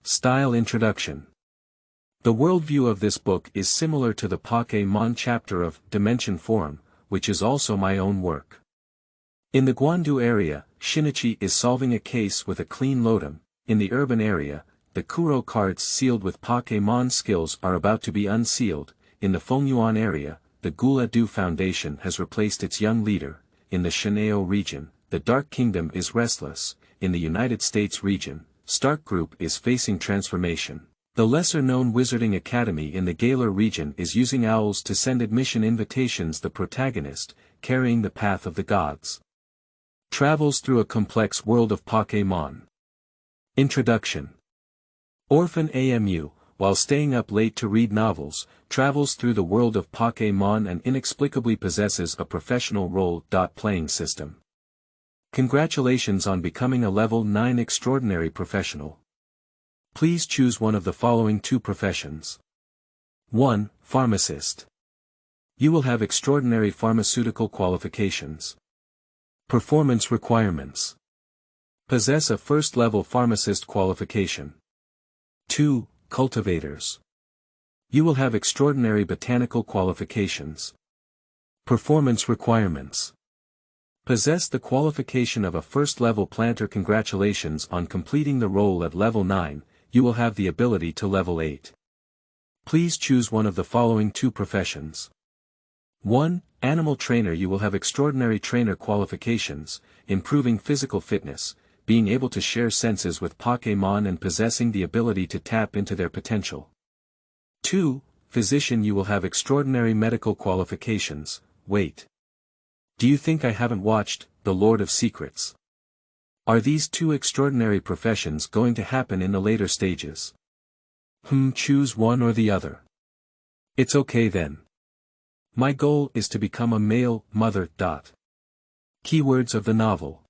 Style Introduction. The worldview of this book is similar to the Pokémon chapter of Dimension Forum, which is also my own work. In the Guandu area, Shinichi is solving a case with a clean Lotom. In the urban area, the Kuro cards sealed with Pokémon skills are about to be unsealed. In the Fengyuan area, the Guladu Foundation has replaced its young leader. In the Shen'ao region, the Dark Kingdom is restless. In the United States region, Stark Group is facing transformation. The lesser-known Wizarding Academy in the Galar region is using owls to send admission invitations. The protagonist, carrying the path of the gods, travels through a complex world of Pokémon. Introduction. Orphan AMU, while staying up late to read novels, travels through the world of Pokémon and inexplicably possesses a professional role-playing system. Congratulations on becoming a level 9 extraordinary professional. Please choose one of the following two professions. 1. Pharmacist. You will have extraordinary pharmaceutical qualifications. Performance requirements. Possess a first-level pharmacist qualification. 2. Cultivators. You will have extraordinary botanical qualifications. Performance requirements. Possess the qualification of a first-level planter. Congratulations on completing the role at level 9, you will have the ability to level 8. Please choose one of the following two professions. 1. Animal trainer. You will have extraordinary trainer qualifications, improving physical fitness, being able to share senses with Pokémon and possessing the ability to tap into their potential. 2. Physician. You will have extraordinary medical qualifications. Wait. Do you think I haven't watched The Lord of Secrets? Are these two extraordinary professions going to happen in the later stages? Choose one or the other. It's okay then. My goal is to become a male mother. Keywords of the novel.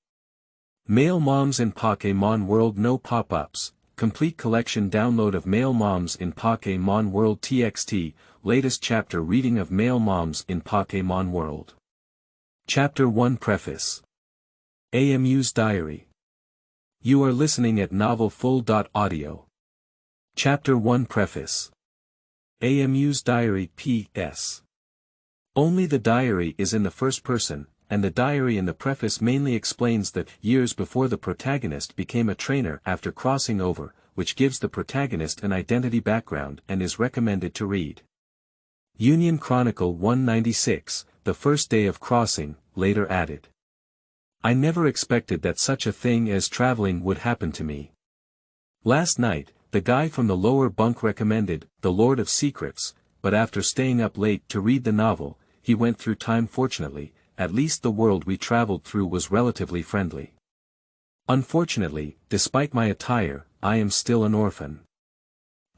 Male moms in Pokémon World. No pop-ups. Complete collection download of Male Moms in Pokémon World TXT. Latest chapter reading of Male Moms in Pokémon World. Chapter 1 Preface. AMU's Diary. You are listening at novelfull.audio. Chapter 1 Preface. AMU's Diary. P.S. Only the diary is in the first person, and the diary in the preface mainly explains that years before the protagonist became a trainer after crossing over, which gives the protagonist an identity background and is recommended to read. Union Chronicle 196, the first day of crossing, later added. I never expected that such a thing as traveling would happen to me. Last night, the guy from the lower bunk recommended The Lord of Secrets, but after staying up late to read the novel, he went through time. Fortunately, at least the world we traveled through was relatively friendly. Unfortunately, despite my attire, I am still an orphan.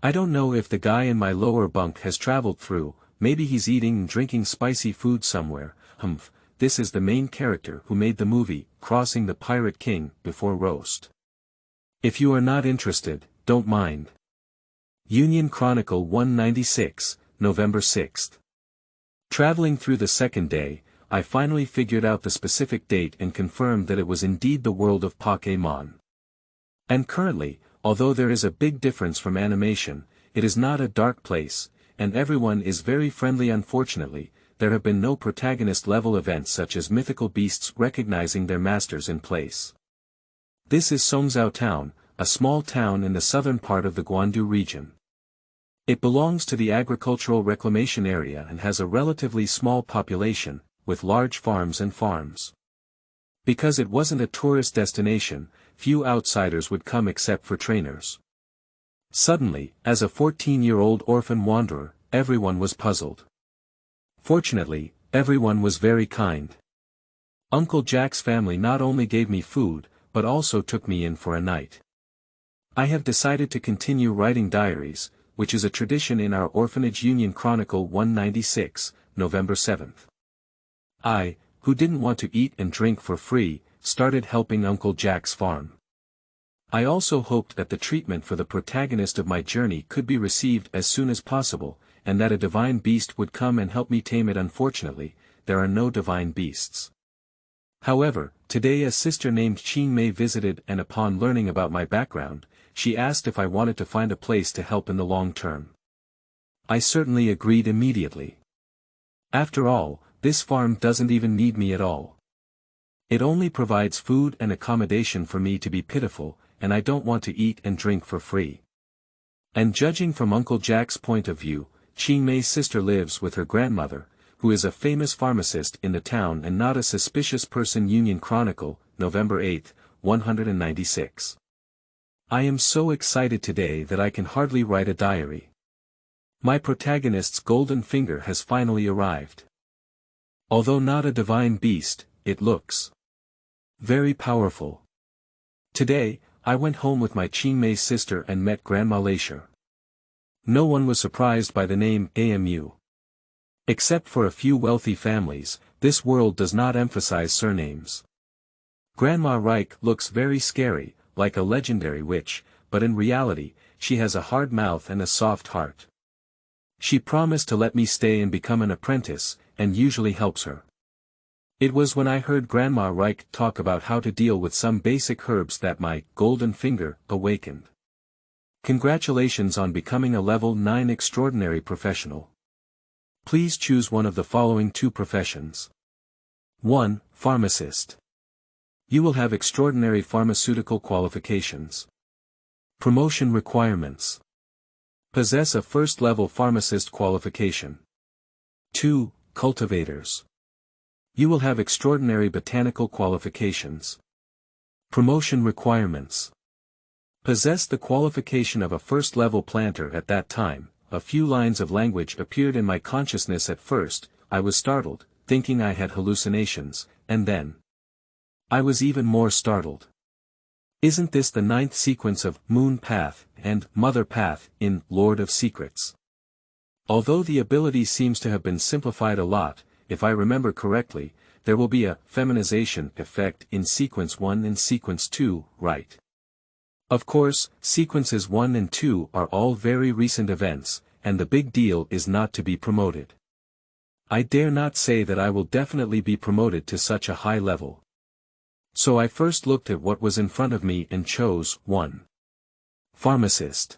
I don't know if the guy in my lower bunk has traveled through, maybe he's eating and drinking spicy food somewhere. This is the main character who made the movie, Crossing the Pirate King, before roast. If you are not interested, don't mind. Union Chronicle 196, November 6th. Traveling through the second day, I finally figured out the specific date and confirmed that it was indeed the world of Pokémon. And currently, although there is a big difference from animation, it is not a dark place, and everyone is very friendly. Unfortunately, there have been no protagonist-level events such as mythical beasts recognizing their masters in place. This is Songzhou Town, a small town in the southern part of the Guandu region. It belongs to the agricultural reclamation area and has a relatively small population, with large farms and farms. Because it wasn't a tourist destination, few outsiders would come except for trainers. Suddenly, as a 14-year-old orphan wanderer, everyone was puzzled. Fortunately, everyone was very kind. Uncle Jack's family not only gave me food, but also took me in for a night. I have decided to continue writing diaries, which is a tradition in our orphanage. Union Chronicle 196, November 7th. I, who didn't want to eat and drink for free, started helping Uncle Jack's farm. I also hoped that the treatment for the protagonist of my journey could be received as soon as possible, and that a divine beast would come and help me tame it. Unfortunately, there are no divine beasts. However, today a sister named Qing Mei visited, and upon learning about my background, she asked if I wanted to find a place to help in the long term. I certainly agreed immediately. After all, this farm doesn't even need me at all. It only provides food and accommodation for me to be pitiful, and I don't want to eat and drink for free. And judging from Uncle Jack's point of view, Qing Mei's sister lives with her grandmother, who is a famous pharmacist in the town and not a suspicious person. Union Chronicle, November 8, 196. I am so excited today that I can hardly write a diary. My protagonist's golden finger has finally arrived. Although not a divine beast, it looks very powerful. Today, I went home with my Qing Mei's sister and met Grandma Leisure. No one was surprised by the name AMU. Except for a few wealthy families, this world does not emphasize surnames. Grandma Reich looks very scary, like a legendary witch, but in reality, she has a hard mouth and a soft heart. She promised to let me stay and become an apprentice, and usually helps her. It was when I heard Grandma Reich talk about how to deal with some basic herbs that my golden finger awakened. Congratulations on becoming a level 9 extraordinary professional. Please choose one of the following 2 professions. 1. Pharmacist. You will have extraordinary pharmaceutical qualifications. Promotion requirements. Possess a first-level pharmacist qualification. 2. Cultivators. You will have extraordinary botanical qualifications. Promotion requirements. Possess the qualification of a first-level planter at that time. A few lines of language appeared in my consciousness at first. I was startled, thinking I had hallucinations, and then I was even more startled. Isn't this the 9th sequence of Moon Path and Mother Path in Lord of Secrets? Although the ability seems to have been simplified a lot, if I remember correctly, there will be a feminization effect in Sequence 1 and Sequence 2, right? Of course, Sequences 1 and 2 are all very recent events, and the big deal is not to be promoted. I dare not say that I will definitely be promoted to such a high level. So I first looked at what was in front of me and chose 1. Pharmacist.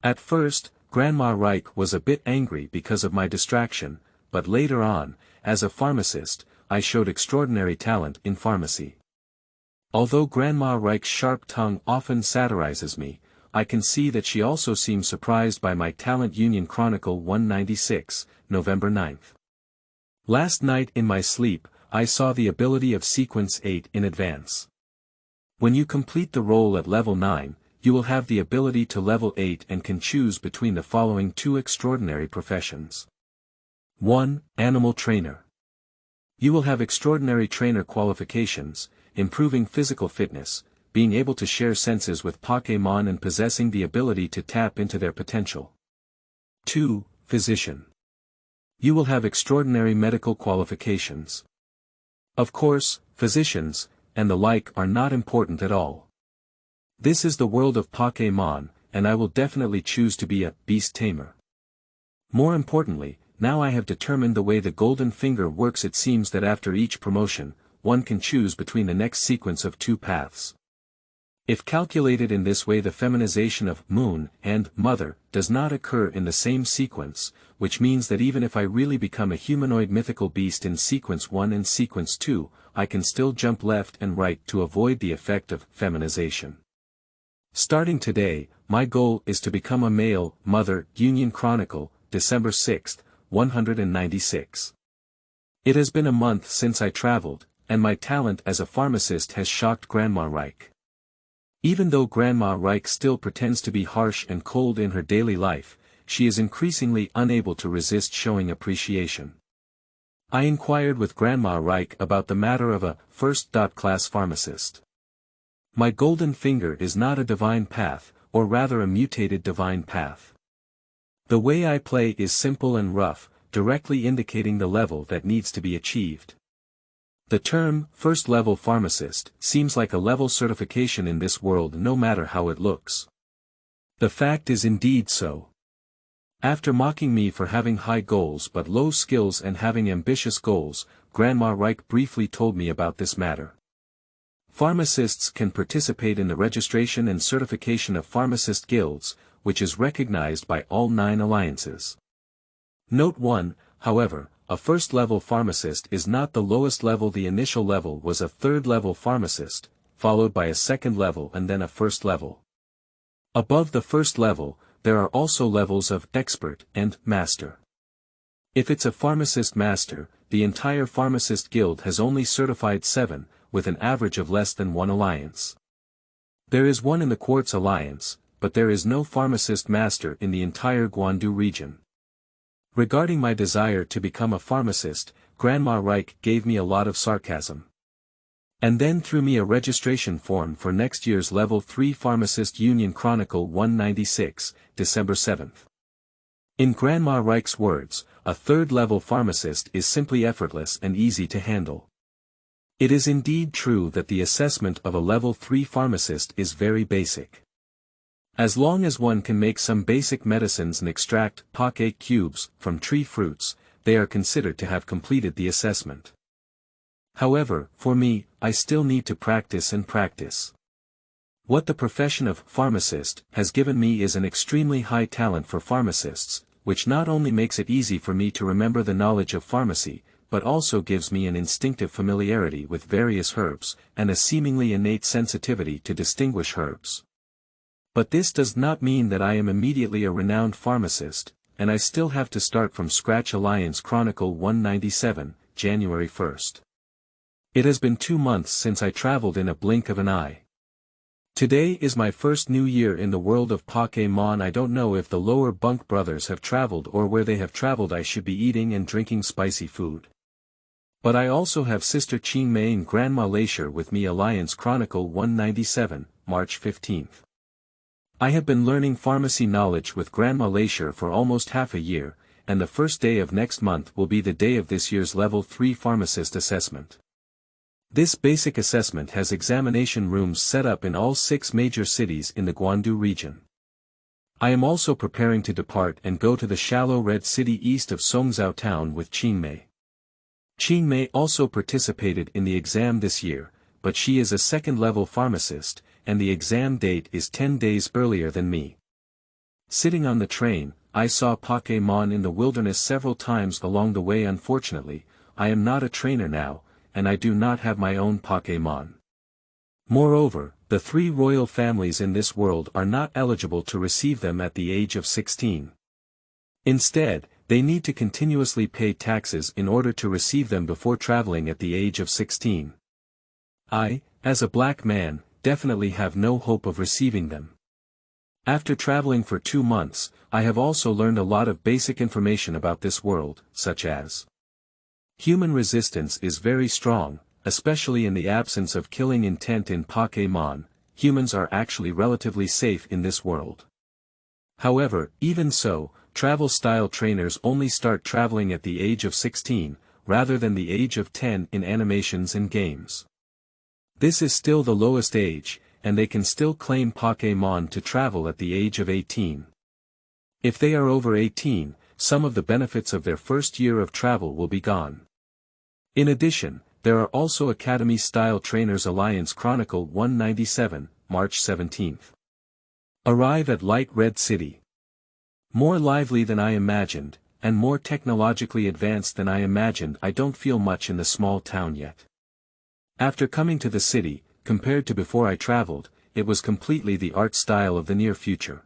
At first, Grandma Reich was a bit angry because of my distraction, but later on, as a pharmacist, I showed extraordinary talent in pharmacy. Although Grandma Reich's sharp tongue often satirizes me, I can see that she also seems surprised by my talent. Union Chronicle 196, November 9. Last night in my sleep, I saw the ability of Sequence 8 in advance. When you complete the role at level 9, you will have the ability to level 8 and can choose between the following 2 extraordinary professions. 1. Animal Trainer. You will have extraordinary trainer qualifications, improving physical fitness, being able to share senses with Pokémon and possessing the ability to tap into their potential. 2. Physician. You will have extraordinary medical qualifications. Of course, physicians, and the like are not important at all. This is the world of Pokémon, and I will definitely choose to be a beast tamer. More importantly, now I have determined the way the golden finger works. It seems that after each promotion, one can choose between the next sequence of 2 paths. If calculated in this way, the feminization of Moon and Mother does not occur in the same sequence, which means that even if I really become a humanoid mythical beast in Sequence 1 and Sequence 2, I can still jump left and right to avoid the effect of feminization. Starting today, my goal is to become a male mother. Union Chronicle, December 6, 196. It has been a month since I traveled, and my talent as a pharmacist has shocked Grandma Reich. Even though Grandma Reich still pretends to be harsh and cold in her daily life, she is increasingly unable to resist showing appreciation. I inquired with Grandma Reich about the matter of a first-class pharmacist. My golden finger is not a divine path, or rather a mutated divine path. The way I play is simple and rough, directly indicating the level that needs to be achieved. The term, first-level pharmacist, seems like a level certification in this world no matter how it looks. The fact is indeed so. After mocking me for having high goals but low skills and having ambitious goals, Grandma Reich briefly told me about this matter. Pharmacists can participate in the registration and certification of pharmacist guilds, which is recognized by all 9 alliances. Note 1, however, a first-level pharmacist is not the lowest level. The initial level was a third-level pharmacist, followed by a second level and then a first level. Above the first level, there are also levels of expert and master. If it's a pharmacist master, the entire pharmacist guild has only certified 7, with an average of less than 1 alliance. There is one in the Quartz Alliance, but there is no pharmacist master in the entire Guandu region. Regarding my desire to become a pharmacist, Grandma Reich gave me a lot of sarcasm. And then threw me a registration form for next year's Level 3 Pharmacist Union Chronicle 196, December 7th. In Grandma Reich's words, a third-level pharmacist is simply effortless and easy to handle. It is indeed true that the assessment of a Level 3 pharmacist is very basic. As long as one can make some basic medicines and extract poke cubes from tree fruits, they are considered to have completed the assessment. However, for me, I still need to practice and practice. What the profession of pharmacist has given me is an extremely high talent for pharmacists, which not only makes it easy for me to remember the knowledge of pharmacy, but also gives me an instinctive familiarity with various herbs, and a seemingly innate sensitivity to distinguish herbs. But this does not mean that I am immediately a renowned pharmacist, and I still have to start from scratch. Alliance Chronicle 197, January 1st. It has been 2 months since I traveled in a blink of an eye. Today is my first new year in the world of Pokémon. I don't know if the lower bunk brothers have traveled or where they have traveled. I should be eating and drinking spicy food. But I also have Sister Qingmei and Grandma Leisure with me. Alliance Chronicle 197, March 15th. I have been learning pharmacy knowledge with Grandma Leisure for almost half a year, and the first day of next month will be the day of this year's Level 3 Pharmacist Assessment. This basic assessment has examination rooms set up in all 6 major cities in the Guandu region. I am also preparing to depart and go to the shallow red city east of Songzhou town with Qingmei. Qingmei also participated in the exam this year, but she is a second-level pharmacist, and the exam date is 10 days earlier than me. Sitting on the train, I saw Pokémon in the wilderness several times along the way. Unfortunately, I am not a trainer now, and I do not have my own Pokémon. Moreover, the 3 royal families in this world are not eligible to receive them at the age of 16. Instead, they need to continuously pay taxes in order to receive them before traveling at the age of 16. I, as a black man, definitely have no hope of receiving them. After traveling for 2 months, I have also learned a lot of basic information about this world, such as human resistance is very strong, especially in the absence of killing intent in Pokémon. Humans are actually relatively safe in this world. However, even so, travel-style trainers only start traveling at the age of 16, rather than the age of 10 in animations and games. This is still the lowest age, and they can still claim Pokémon to travel at the age of 18. If they are over 18, some of the benefits of their first year of travel will be gone. In addition, there are also Academy-style trainers. Alliance Chronicle 197, March 17th. Arrive at Light Red City. More lively than I imagined, and more technologically advanced than I imagined. I don't feel much in the small town yet. After coming to the city, compared to before I traveled, it was completely the art style of the near future.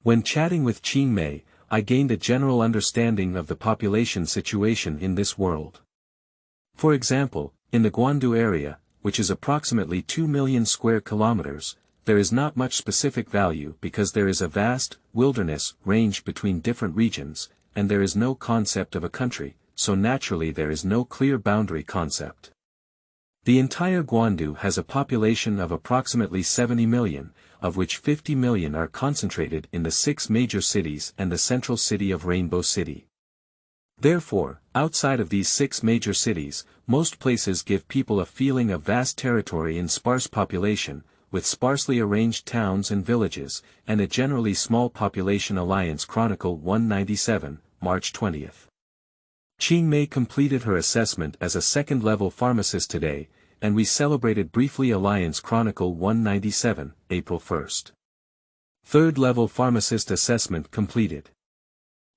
When chatting with Qingmei, I gained a general understanding of the population situation in this world. For example, in the Guandu area, which is approximately 2 million square kilometers, there is not much specific value because there is a vast wilderness range between different regions, and there is no concept of a country, so naturally there is no clear boundary concept. The entire Guandu has a population of approximately 70 million, of which 50 million are concentrated in the 6 major cities and the central city of Rainbow City. Therefore, outside of these 6 major cities, most places give people a feeling of vast territory and sparse population, with sparsely arranged towns and villages, and a generally small population. Alliance Chronicle 197, March 20th. Qingmei completed her assessment as a second-level pharmacist today, and we celebrated briefly Alliance Chronicle 197, April 1st. Third level pharmacist assessment completed.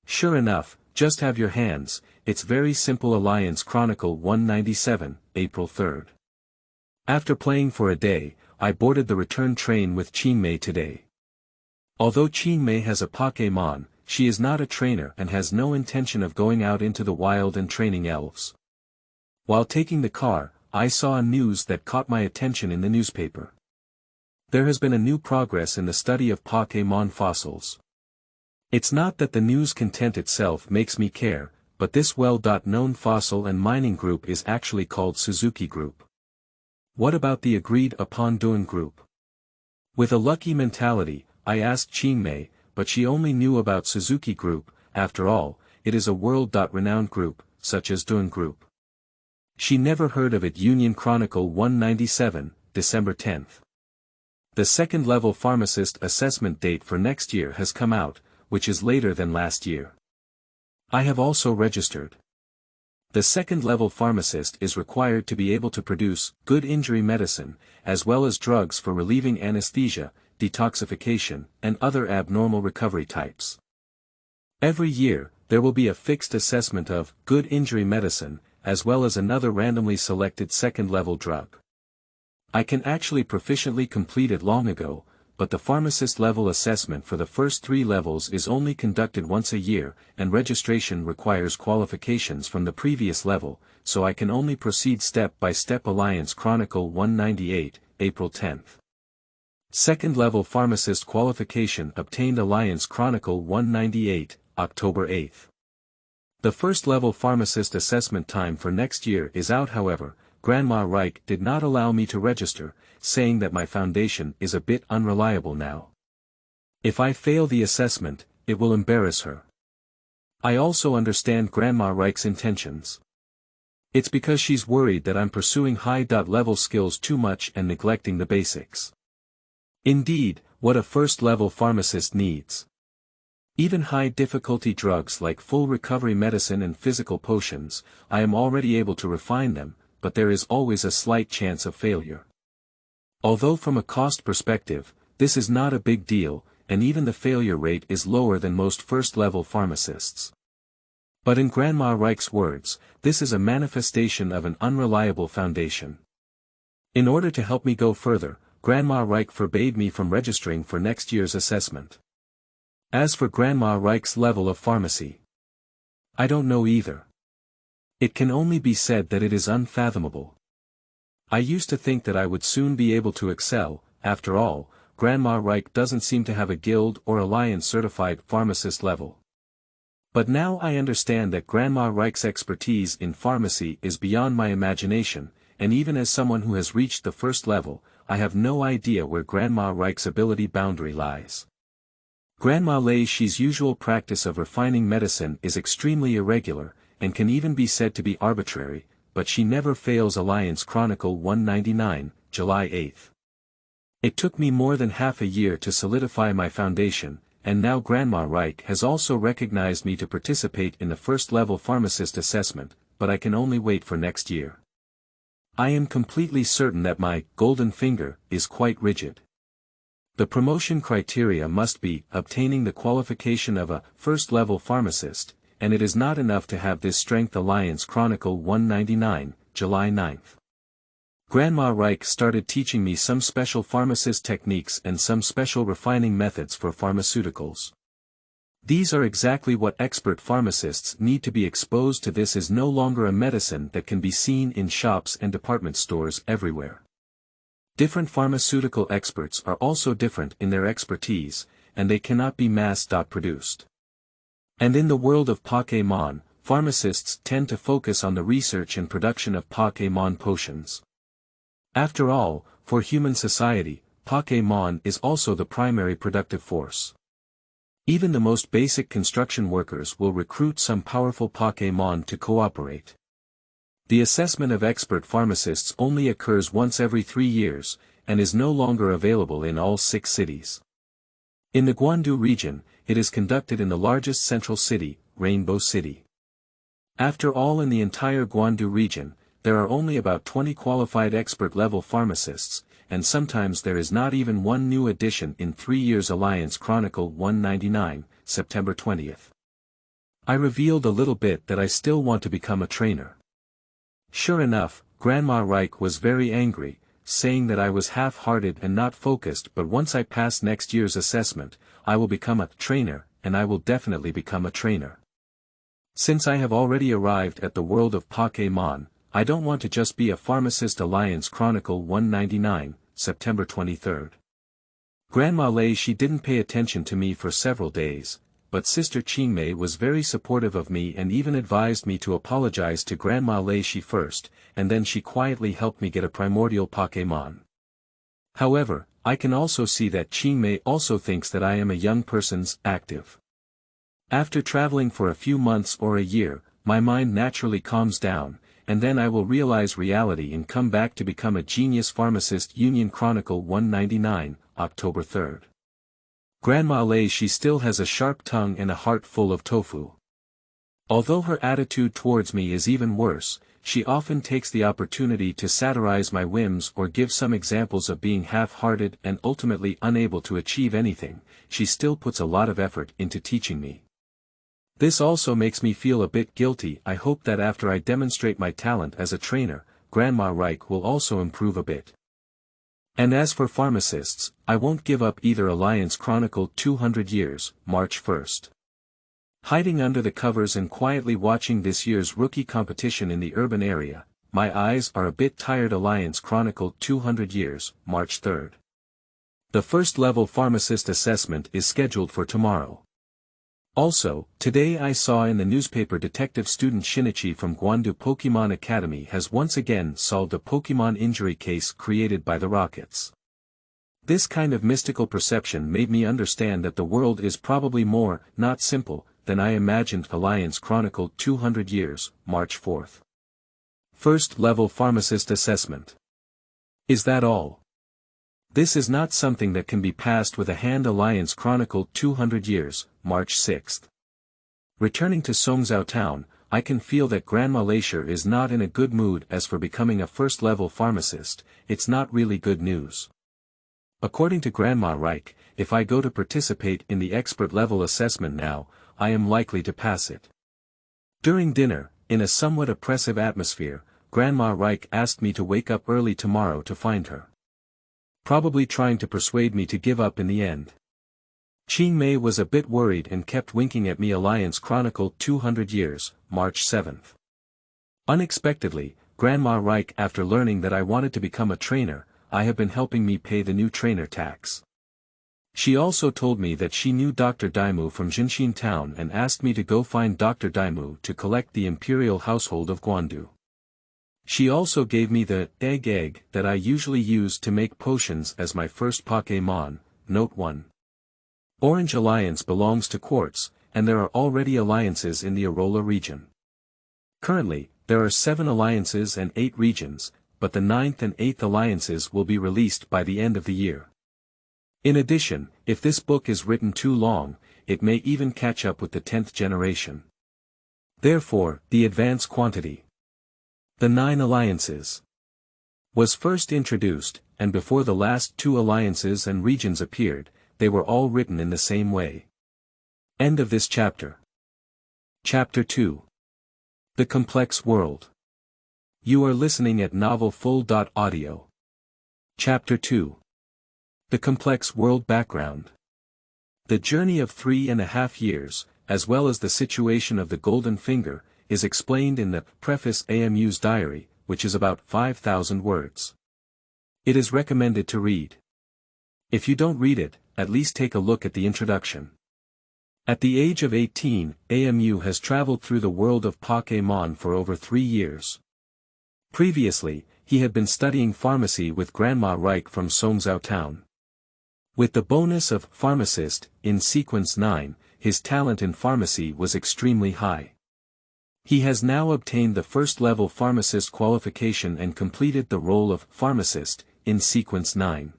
Sure enough, just have your hands, it's very simple. Alliance Chronicle 197, April 3rd. After playing for a day, I boarded the return train with Qingmei today. Although Qingmei has a Pokémon, she is not a trainer and has no intention of going out into the wild and training elves. While taking the car, I saw a news that caught my attention in the newspaper. There has been a new progress in the study of Pokémon fossils. It's not that the news content itself makes me care, but this well-known fossil and mining group is actually called Suzuki Group. What about the agreed-upon Dun Group? With a lucky mentality, I asked Qingmei, but she only knew about Suzuki Group. After all, it is a world-renowned group, such as Dun Group. She never heard of it. Union Chronicle 197, December 10th. The second-level pharmacist assessment date for next year has come out, which is later than last year. I have also registered. The second-level pharmacist is required to be able to produce good injury medicine, as well as drugs for relieving anesthesia, detoxification, and other abnormal recovery types. Every year, there will be a fixed assessment of good injury medicine, as well as another randomly selected second-level drug. I can actually proficiently complete it long ago, but the pharmacist level assessment for the first 3 levels is only conducted once a year, and registration requires qualifications from the previous level, so I can only proceed step by step. Alliance Chronicle 198, April 10th. Second level pharmacist qualification obtained. Alliance Chronicle 198, October 8th. The first level pharmacist assessment time for next year is out. However, Grandma Reich did not allow me to register, saying that my foundation is a bit unreliable now. If I fail the assessment, it will embarrass her. I also understand Grandma Reich's intentions. It's because she's worried that I'm pursuing high-level skills too much and neglecting the basics. Indeed, what a first-level pharmacist needs. Even high-difficulty drugs like full recovery medicine and physical potions, I am already able to refine them, but there is always a slight chance of failure. Although from a cost perspective, this is not a big deal, and even the failure rate is lower than most first-level pharmacists. But in Grandma Reich's words, this is a manifestation of an unreliable foundation. In order to help me go further, Grandma Reich forbade me from registering for next year's assessment. As for Grandma Reich's level of pharmacy, I don't know either. It can only be said that it is unfathomable. I used to think that I would soon be able to excel. After all, Grandma Reich doesn't seem to have a guild or alliance certified pharmacist level. But now I understand that Grandma Reich's expertise in pharmacy is beyond my imagination, and even as someone who has reached the first level, I have no idea where Grandma Reich's ability boundary lies. Grandma Lei Shi's usual practice of refining medicine is extremely irregular, and can even be said to be arbitrary, but she never fails. Alliance Chronicle 199, July 8th. It took me more than half a year to solidify my foundation, and now Grandma Reich has also recognized me to participate in the first-level pharmacist assessment, but I can only wait for next year. I am completely certain that my golden finger is quite rigid. The promotion criteria must be obtaining the qualification of a first-level pharmacist, and it is not enough to have this strength. Alliance Chronicle 199, July 9th. Grandma Reich started teaching me some special pharmacist techniques and some special refining methods for pharmaceuticals. These are exactly what expert pharmacists need to be exposed to. This is no longer a medicine that can be seen in shops and department stores everywhere. Different pharmaceutical experts are also different in their expertise, and they cannot be mass-produced. And in the world of Pokémon, pharmacists tend to focus on the research and production of Pokémon potions. After all, for human society, Pokémon is also the primary productive force. Even the most basic construction workers will recruit some powerful Pokémon to cooperate. The assessment of expert pharmacists only occurs once every 3 years, and is no longer available in all 6 cities. In the Guandu region, it is conducted in the largest central city, Rainbow City. After all, in the entire Guandu region, there are only about 20 qualified expert-level pharmacists, and sometimes there is not even one new addition in 3 years. Alliance Chronicle 199, September 20th. I revealed a little bit that I still want to become a trainer. Sure enough, Grandma Reich was very angry, saying that I was half-hearted and not focused, but once I pass next year's assessment, I will become a trainer, and I will definitely become a trainer. Since I have already arrived at the world of Pokémon, I don't want to just be a pharmacist. Alliance Chronicle 199, September 23rd. Grandma Lei, she didn't pay attention to me for several days, but Sister Qingmei was very supportive of me and even advised me to apologize to Grandma Lei she first, and then she quietly helped me get a primordial Pokémon. However, I can also see that Qingmei also thinks that I am a young person's active. After traveling for a few months or a year, my mind naturally calms down, and then I will realize reality and come back to become a genius pharmacist. Union Chronicle 199, October 3rd. Grandma Lei, she still has a sharp tongue and a heart full of tofu. Although her attitude towards me is even worse, she often takes the opportunity to satirize my whims or give some examples of being half-hearted and ultimately unable to achieve anything. She still puts a lot of effort into teaching me. This also makes me feel a bit guilty. I hope that after I demonstrate my talent as a trainer, Grandma Reich will also improve a bit. And as for pharmacists, I won't give up either. Alliance Chronicle 200 Years, March 1st. Hiding under the covers and quietly watching this year's rookie competition in the urban area, my eyes are a bit tired. Alliance Chronicle 200 Years, March 3rd. The first level pharmacist assessment is scheduled for tomorrow. Also, today I saw in the newspaper detective student Shinichi from Guandu Pokemon Academy has once again solved a Pokemon injury case created by the rockets. This kind of mystical perception made me understand that the world is probably more, not simple, than I imagined. Alliance Chronicle 200 Years, March 4th. First level pharmacist assessment. Is that all? This is not something that can be passed with a hand. Alliance Chronicle 200 Years, March 6th. Returning to Songzhou town, I can feel that Grandma Leisure is not in a good mood. As for becoming a first-level pharmacist, it's not really good news. According to Grandma Reich, if I go to participate in the expert-level assessment now, I am likely to pass it. During dinner, in a somewhat oppressive atmosphere, Grandma Reich asked me to wake up early tomorrow to find her. Probably trying to persuade me to give up in the end. Qingmei was a bit worried and kept winking at me. Alliance Chronicle 200 Years, March 7th. Unexpectedly, Grandma Reich, after learning that I wanted to become a trainer, I have been helping me pay the new trainer tax. She also told me that she knew Dr. Daimu from Zhenxin town and asked me to go find Dr. Daimu to collect the imperial household of Guandu. She also gave me the egg that I usually use to make potions as my first Pokémon. Note 1. Orange Alliance belongs to Quartz, and there are already alliances in the Arola region. Currently, there are 7 alliances and 8 regions, but the 9th and 8th alliances will be released by the end of the year. In addition, if this book is written too long, it may even catch up with the 10th generation. Therefore, the advance quantity. The 9 alliances was first introduced, and before the last 2 alliances and regions appeared, they were all written in the same way. End of this chapter. Chapter 2. The Complex World. You are listening at novelfull.audio. Chapter 2. The Complex World Background. The journey of 3.5 years, as well as the situation of the Golden Finger, is explained in the Preface AMU's diary, which is about 5,000 words. It is recommended to read. If you don't read it, at least take a look at the introduction. At the age of 18, AMU has traveled through the world of Pokémon for over 3 years. Previously, he had been studying pharmacy with Grandma Reich from Songzhou town. With the bonus of pharmacist in sequence 9, his talent in pharmacy was extremely high. He has now obtained the first-level pharmacist qualification and completed the role of pharmacist in sequence 9.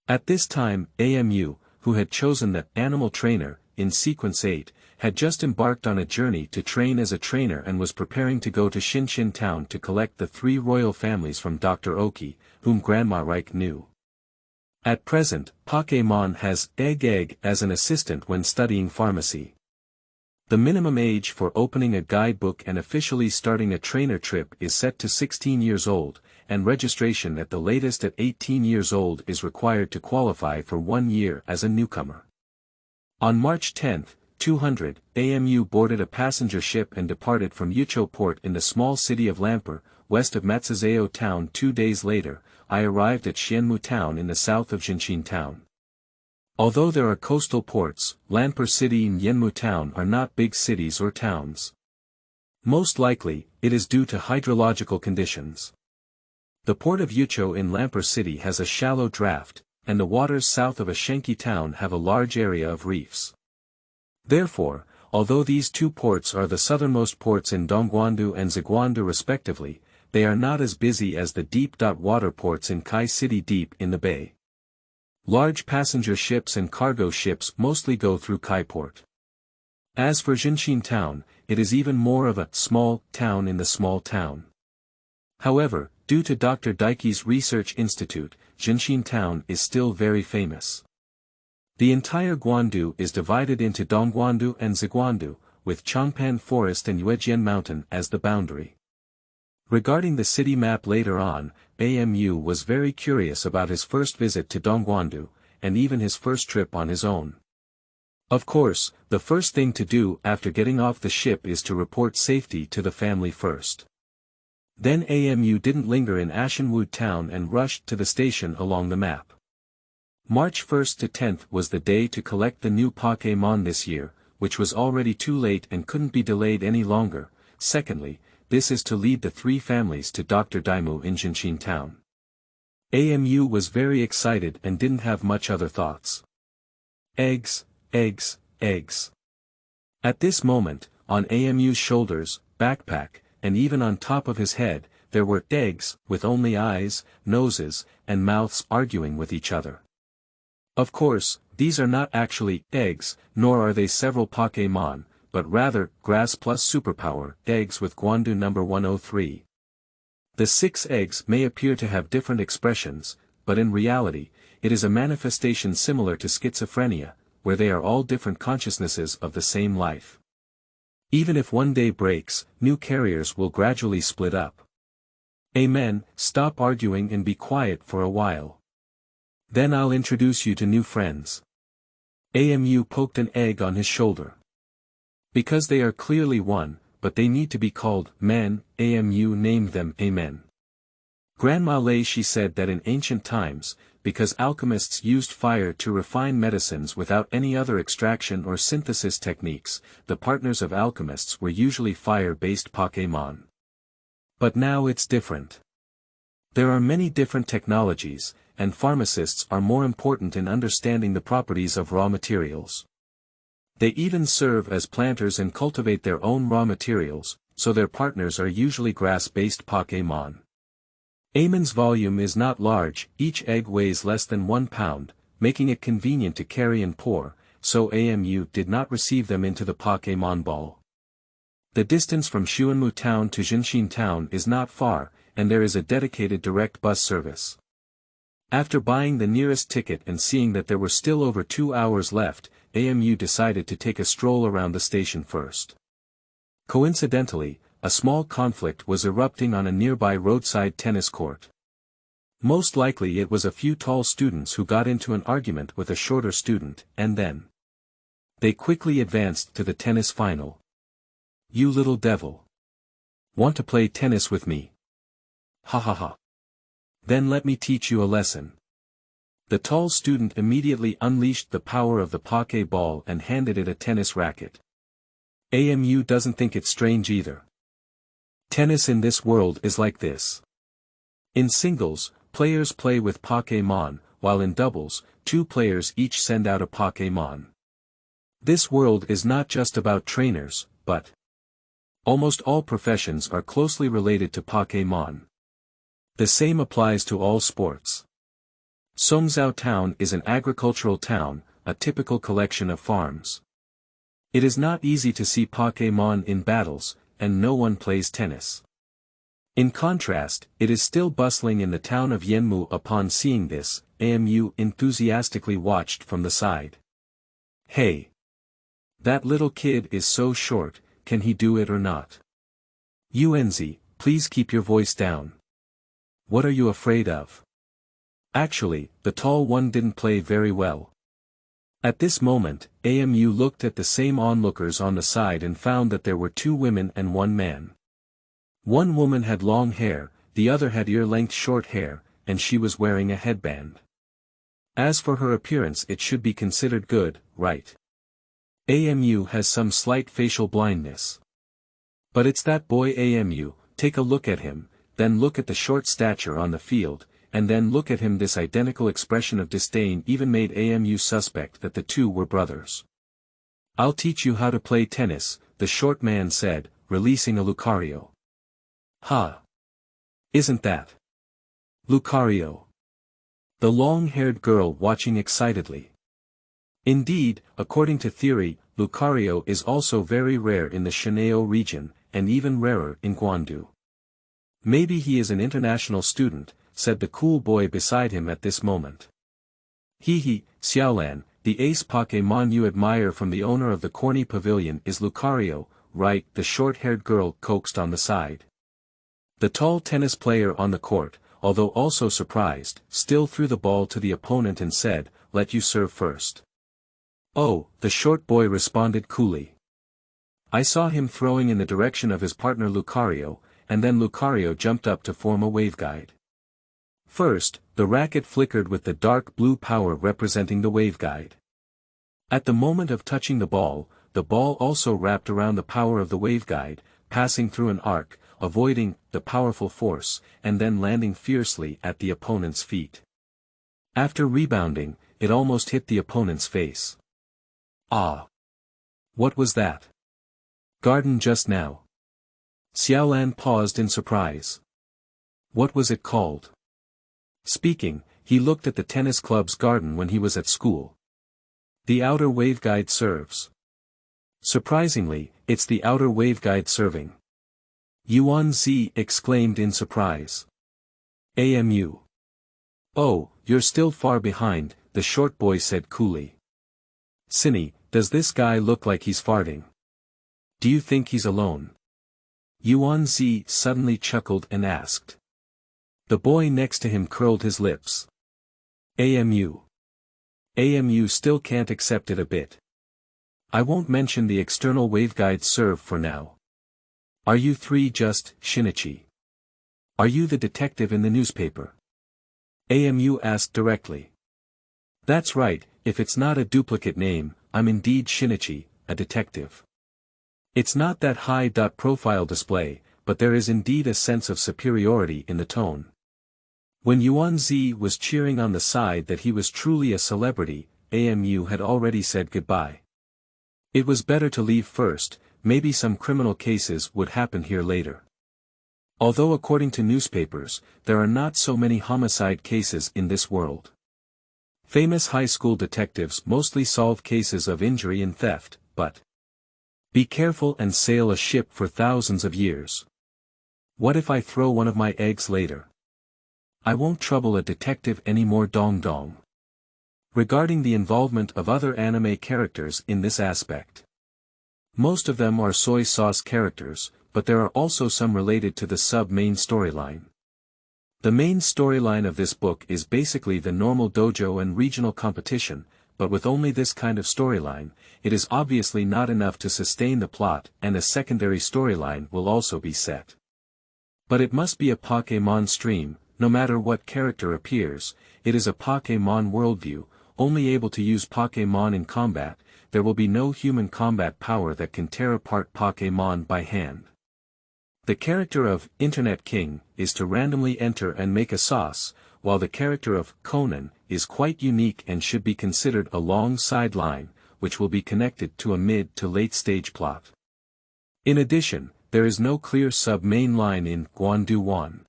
At this time, AMU, who had chosen the animal trainer in sequence 8, had just embarked on a journey to train as a trainer and was preparing to go to Zhenxin town to collect the 3 royal families from Dr. Oki, whom Grandma Reich knew. At present, Pokémon has Egg as an assistant when studying pharmacy. The minimum age for opening a guidebook and officially starting a trainer trip is set to 16 years old, and registration at the latest at 18 years old is required to qualify for 1 year as a newcomer. On March 10, 200, AMU boarded a passenger ship and departed from Yucho port in the small city of Lamper, west of Matsuseo town. 2 days later, I arrived at Xianmu town in the south of Zhenxin town. Although there are coastal ports, Lamper City and Yanmu town are not big cities or towns. Most likely, it is due to hydrological conditions. The port of Yucho in Lamper City has a shallow draft, and the waters south of Ashenki town have a large area of reefs. Therefore, although these 2 ports are the southernmost ports in Dongguandu and Ziguandu respectively, they are not as busy as the deep water ports in Kai City deep in the bay. Large passenger ships and cargo ships mostly go through Kai port. As for Zhenxin town, it is even more of a small town in the small town. However, due to Dr. Daiki's research institute, Zhenxin town is still very famous. The entire Guandu is divided into Dongguandu and Ziguandu, with Changpan Forest and Yuejian Mountain as the boundary. Regarding the city map later on, AMU was very curious about his first visit to Dongguandu, and even his first trip on his own. Of course, the first thing to do after getting off the ship is to report safety to the family first. Then AMU didn't linger in Ashenwood town and rushed to the station along the map. March 1st to 10th was the day to collect the new Pokémon this year, which was already too late and couldn't be delayed any longer. Secondly, this is to lead the 3 families to Dr. Daimu in Zhenxin town. AMU was very excited and didn't have much other thoughts. Eggs. At this moment, on AMU's shoulders, backpack, and even on top of his head, there were eggs, with only eyes, noses, and mouths arguing with each other. Of course, these are not actually eggs, nor are they several Pokémon, but rather, grass plus superpower, eggs with Guandu number 103. The 6 eggs may appear to have different expressions, but in reality, it is a manifestation similar to schizophrenia, where they are all different consciousnesses of the same life. Even if one day breaks, new carriers will gradually split up. Amen, stop arguing and be quiet for a while. Then I'll introduce you to new friends. AMU poked an egg on his shoulder. Because they are clearly one, but they need to be called men, AMU named them Amen. Grandma Leishi said that in ancient times, because alchemists used fire to refine medicines without any other extraction or synthesis techniques, the partners of alchemists were usually fire-based Pokémon. But now it's different. There are many different technologies, and pharmacists are more important in understanding the properties of raw materials. They even serve as planters and cultivate their own raw materials, so their partners are usually grass-based Pokémon. Amen's volume is not large, each egg weighs less than 1 pound, making it convenient to carry and pour, so AMU did not receive them into the Pokémon ball. The distance from Xuanmu town to Zhenxin town is not far, and there is a dedicated direct bus service. After buying the nearest ticket and seeing that there were still over 2 hours left, AMU decided to take a stroll around the station first. Coincidentally, a small conflict was erupting on a nearby roadside tennis court. Most likely it was a few tall students who got into an argument with a shorter student, and then they quickly advanced to the tennis final. You little devil. Want to play tennis with me? Ha ha ha. Then let me teach you a lesson. The tall student immediately unleashed the power of the Poké ball and handed it a tennis racket. AMU doesn't think it's strange either. Tennis in this world is like this. In singles, players play with Pokémon, while in doubles, 2 players each send out a Pokémon. This world is not just about trainers, but almost all professions are closely related to Pokémon. The same applies to all sports. Songzhou town is an agricultural town, a typical collection of farms. It is not easy to see Pokémon in battles, and no one plays tennis. In contrast, it is still bustling in the town of Yanmu. Upon seeing this, Amu enthusiastically watched from the side. Hey! That little kid is so short, can he do it or not? Unz, please keep your voice down. What are you afraid of? Actually, the tall one didn't play very well. At this moment, Amu looked at the same onlookers on the side and found that there were 2 women and 1 man. One woman had long hair, the other had ear-length short hair, and she was wearing a headband. As for her appearance, it should be considered good, right? Amu has some slight facial blindness. But it's that boy Amu, take a look at him, then look at the short stature on the field, and then look at him. This identical expression of disdain even made Amu suspect that the 2 were brothers. I'll teach you how to play tennis, the short man said, releasing a Lucario. Ha! Isn't that Lucario? The long-haired girl watching excitedly. Indeed, according to theory, Lucario is also very rare in the Shen'ao region, and even rarer in Guandu. Maybe he is an international student, said the cool boy beside him at this moment. Hee, Xiaolan, the ace Pokémon you admire from the owner of the corny pavilion is Lucario, right? The short-haired girl coaxed on the side. The tall tennis player on the court, although also surprised, still threw the ball to the opponent and said, "Let you serve first." "Oh," the short boy responded coolly. "I saw him throwing in the direction of his partner Lucario, and then Lucario jumped up to form a waveguide. First, the racket flickered with the dark blue power representing the waveguide. At the moment of touching the ball also wrapped around the power of the waveguide, passing through an arc, avoiding the powerful force, and then landing fiercely at the opponent's feet. After rebounding, it almost hit the opponent's face. Ah! What was that? Garden just now." Xiaolan paused in surprise. "What was it called?" Speaking, he looked at the tennis club's garden when he was at school. "The outer waveguide serves." Surprisingly, it's the outer waveguide serving. Unz exclaimed in surprise. "Amu. Oh, you're still far behind," the short boy said coolly. "Cinny, does this guy look like he's farting? Do you think he's alone?" Unz suddenly chuckled and asked. The boy next to him curled his lips. "Amu. Amu still can't accept it a bit. I won't mention the external waveguide serve for now. Are you 3 just Shinichi? Are you the detective in the newspaper?" Amu asked directly. "That's right, if it's not a duplicate name, I'm indeed Shinichi, a detective. It's not that high profile display, but there is indeed a sense of superiority in the tone." When Unz was cheering on the side that he was truly a celebrity, Amu had already said goodbye. It was better to leave first, maybe some criminal cases would happen here later. Although according to newspapers, there are not so many homicide cases in this world. Famous high school detectives mostly solve cases of injury and theft, but be careful and sail a ship for thousands of years. What if I throw one of my eggs later? I won't trouble a detective anymore. Dong dong. Regarding the involvement of other anime characters in this aspect. Most of them are soy sauce characters, but there are also some related to the sub-main storyline. The main storyline of this book is basically the normal dojo and regional competition, but with only this kind of storyline, it is obviously not enough to sustain the plot, and a secondary storyline will also be set. But it must be a Pokémon stream, no matter what character appears, it is a Pokémon worldview, only able to use Pokémon in combat. There will be no human combat power that can tear apart Pokémon by hand. The character of Internet King is to randomly enter and make a sauce, while the character of Conan is quite unique and should be considered a long sideline, which will be connected to a mid to late stage plot. In addition, there is no clear sub-main line in Guandu 1.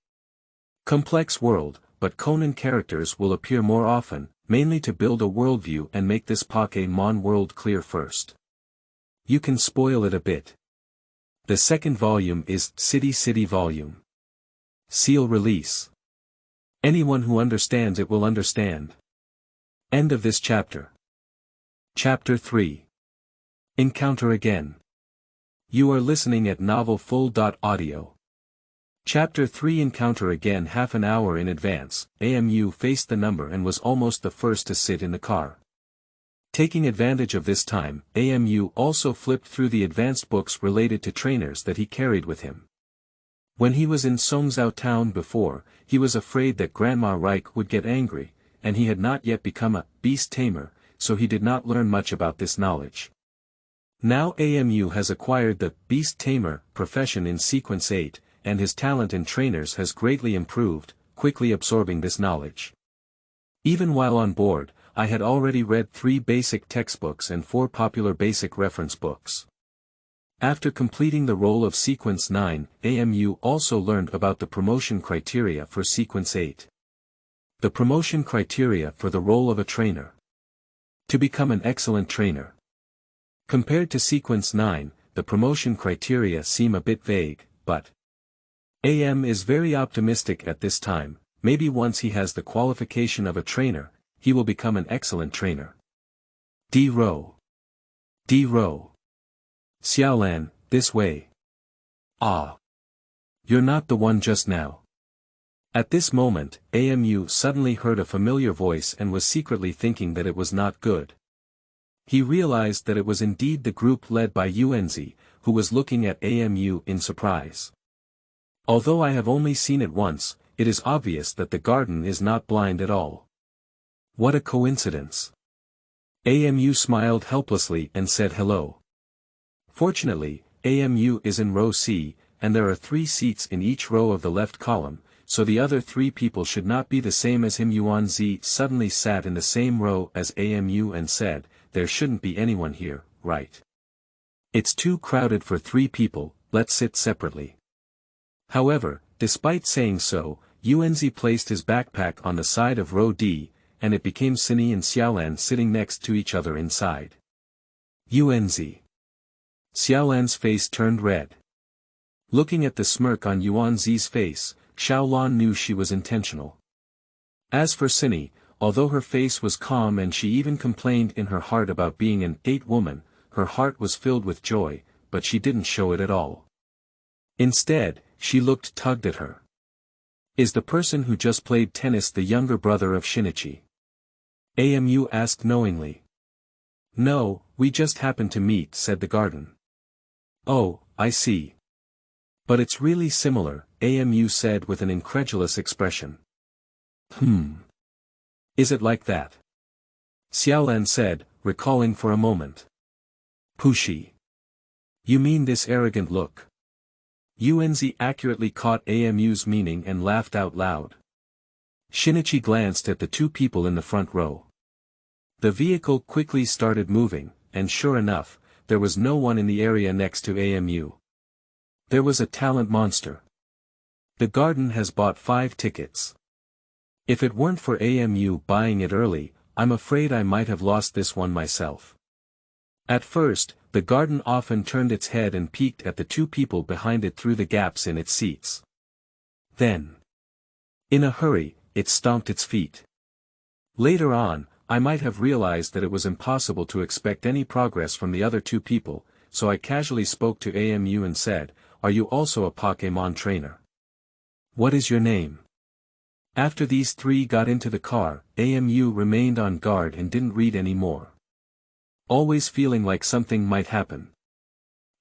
Complex world, but Conan characters will appear more often, mainly to build a worldview and make this Pokémon world clear first. You can spoil it a bit. The second volume is City Volume. Seal release. Anyone who understands it will understand. End of this chapter. Chapter 3. Encounter again. You are listening at novelfull.audio. Chapter 3. Encounter again. Half an hour in advance, AMU faced the number and was almost the first to sit in the car. Taking advantage of this time, AMU also flipped through the advanced books related to trainers that he carried with him. When he was in Songzhou town before, he was afraid that Grandma Reich would get angry, and he had not yet become a beast tamer, so he did not learn much about this knowledge. Now AMU has acquired the beast tamer profession in Sequence 8, and his talent in trainers has greatly improved, quickly absorbing this knowledge. Even while on board, I had already read 3 basic textbooks and 4 popular basic reference books. After completing the role of Sequence 9, AMU also learned about the promotion criteria for Sequence 8. The promotion criteria for the role of a trainer. To become an excellent trainer. Compared to Sequence 9, the promotion criteria seem a bit vague, but AM is very optimistic at this time. Maybe once he has the qualification of a trainer, he will become an excellent trainer. D-Row. D-Row. Xiaolan, this way. Ah. You're not the one just now. At this moment, AMU suddenly heard a familiar voice and was secretly thinking that it was not good. He realized that it was indeed the group led by Yuanzi, who was looking at AMU in surprise. Although I have only seen it once, it is obvious that the garden is not blind at all. What a coincidence. AMU smiled helplessly and said hello. Fortunately, AMU is in row C, and there are 3 seats in each row of the left column, so the other 3 people should not be the same as him. Yuanzi suddenly sat in the same row as AMU and said, "There shouldn't be anyone here, right? It's too crowded for 3 people, let's sit separately." However, despite saying so, Yuanzi placed his backpack on the side of row D, and it became Cindy and Xiaolan sitting next to each other inside. Yuanzi. Xiaolan's face turned red. Looking at the smirk on Yuanzi's face, Xiaolan knew she was intentional. As for Cindy, although her face was calm and she even complained in her heart about being an 8 woman, her heart was filled with joy, but she didn't show it at all. Instead, she looked tugged at her. Is the person who just played tennis the younger brother of Shinichi? AMU asked knowingly. No, we just happened to meet, said the garden. Oh, I see. But it's really similar, AMU said with an incredulous expression. Is it like that? Xiaolan said, recalling for a moment. Pushy. You mean this arrogant look? Yuanzi accurately caught AMU's meaning and laughed out loud. Shinichi glanced at the 2 people in the front row. The vehicle quickly started moving, and sure enough, there was no one in the area next to AMU. There was a talent monster. The garden has bought 5 tickets. If it weren't for AMU buying it early, I'm afraid I might have lost this one myself. At first, the garden often turned its head and peeked at the 2 people behind it through the gaps in its seats. Then, in a hurry, it stomped its feet. Later on, I might have realized that it was impossible to expect any progress from the other 2 people, so I casually spoke to AMU and said, "Are you also a Pokémon trainer? What is your name?" After these 3 got into the car, AMU remained on guard and didn't read any more. Always feeling like something might happen.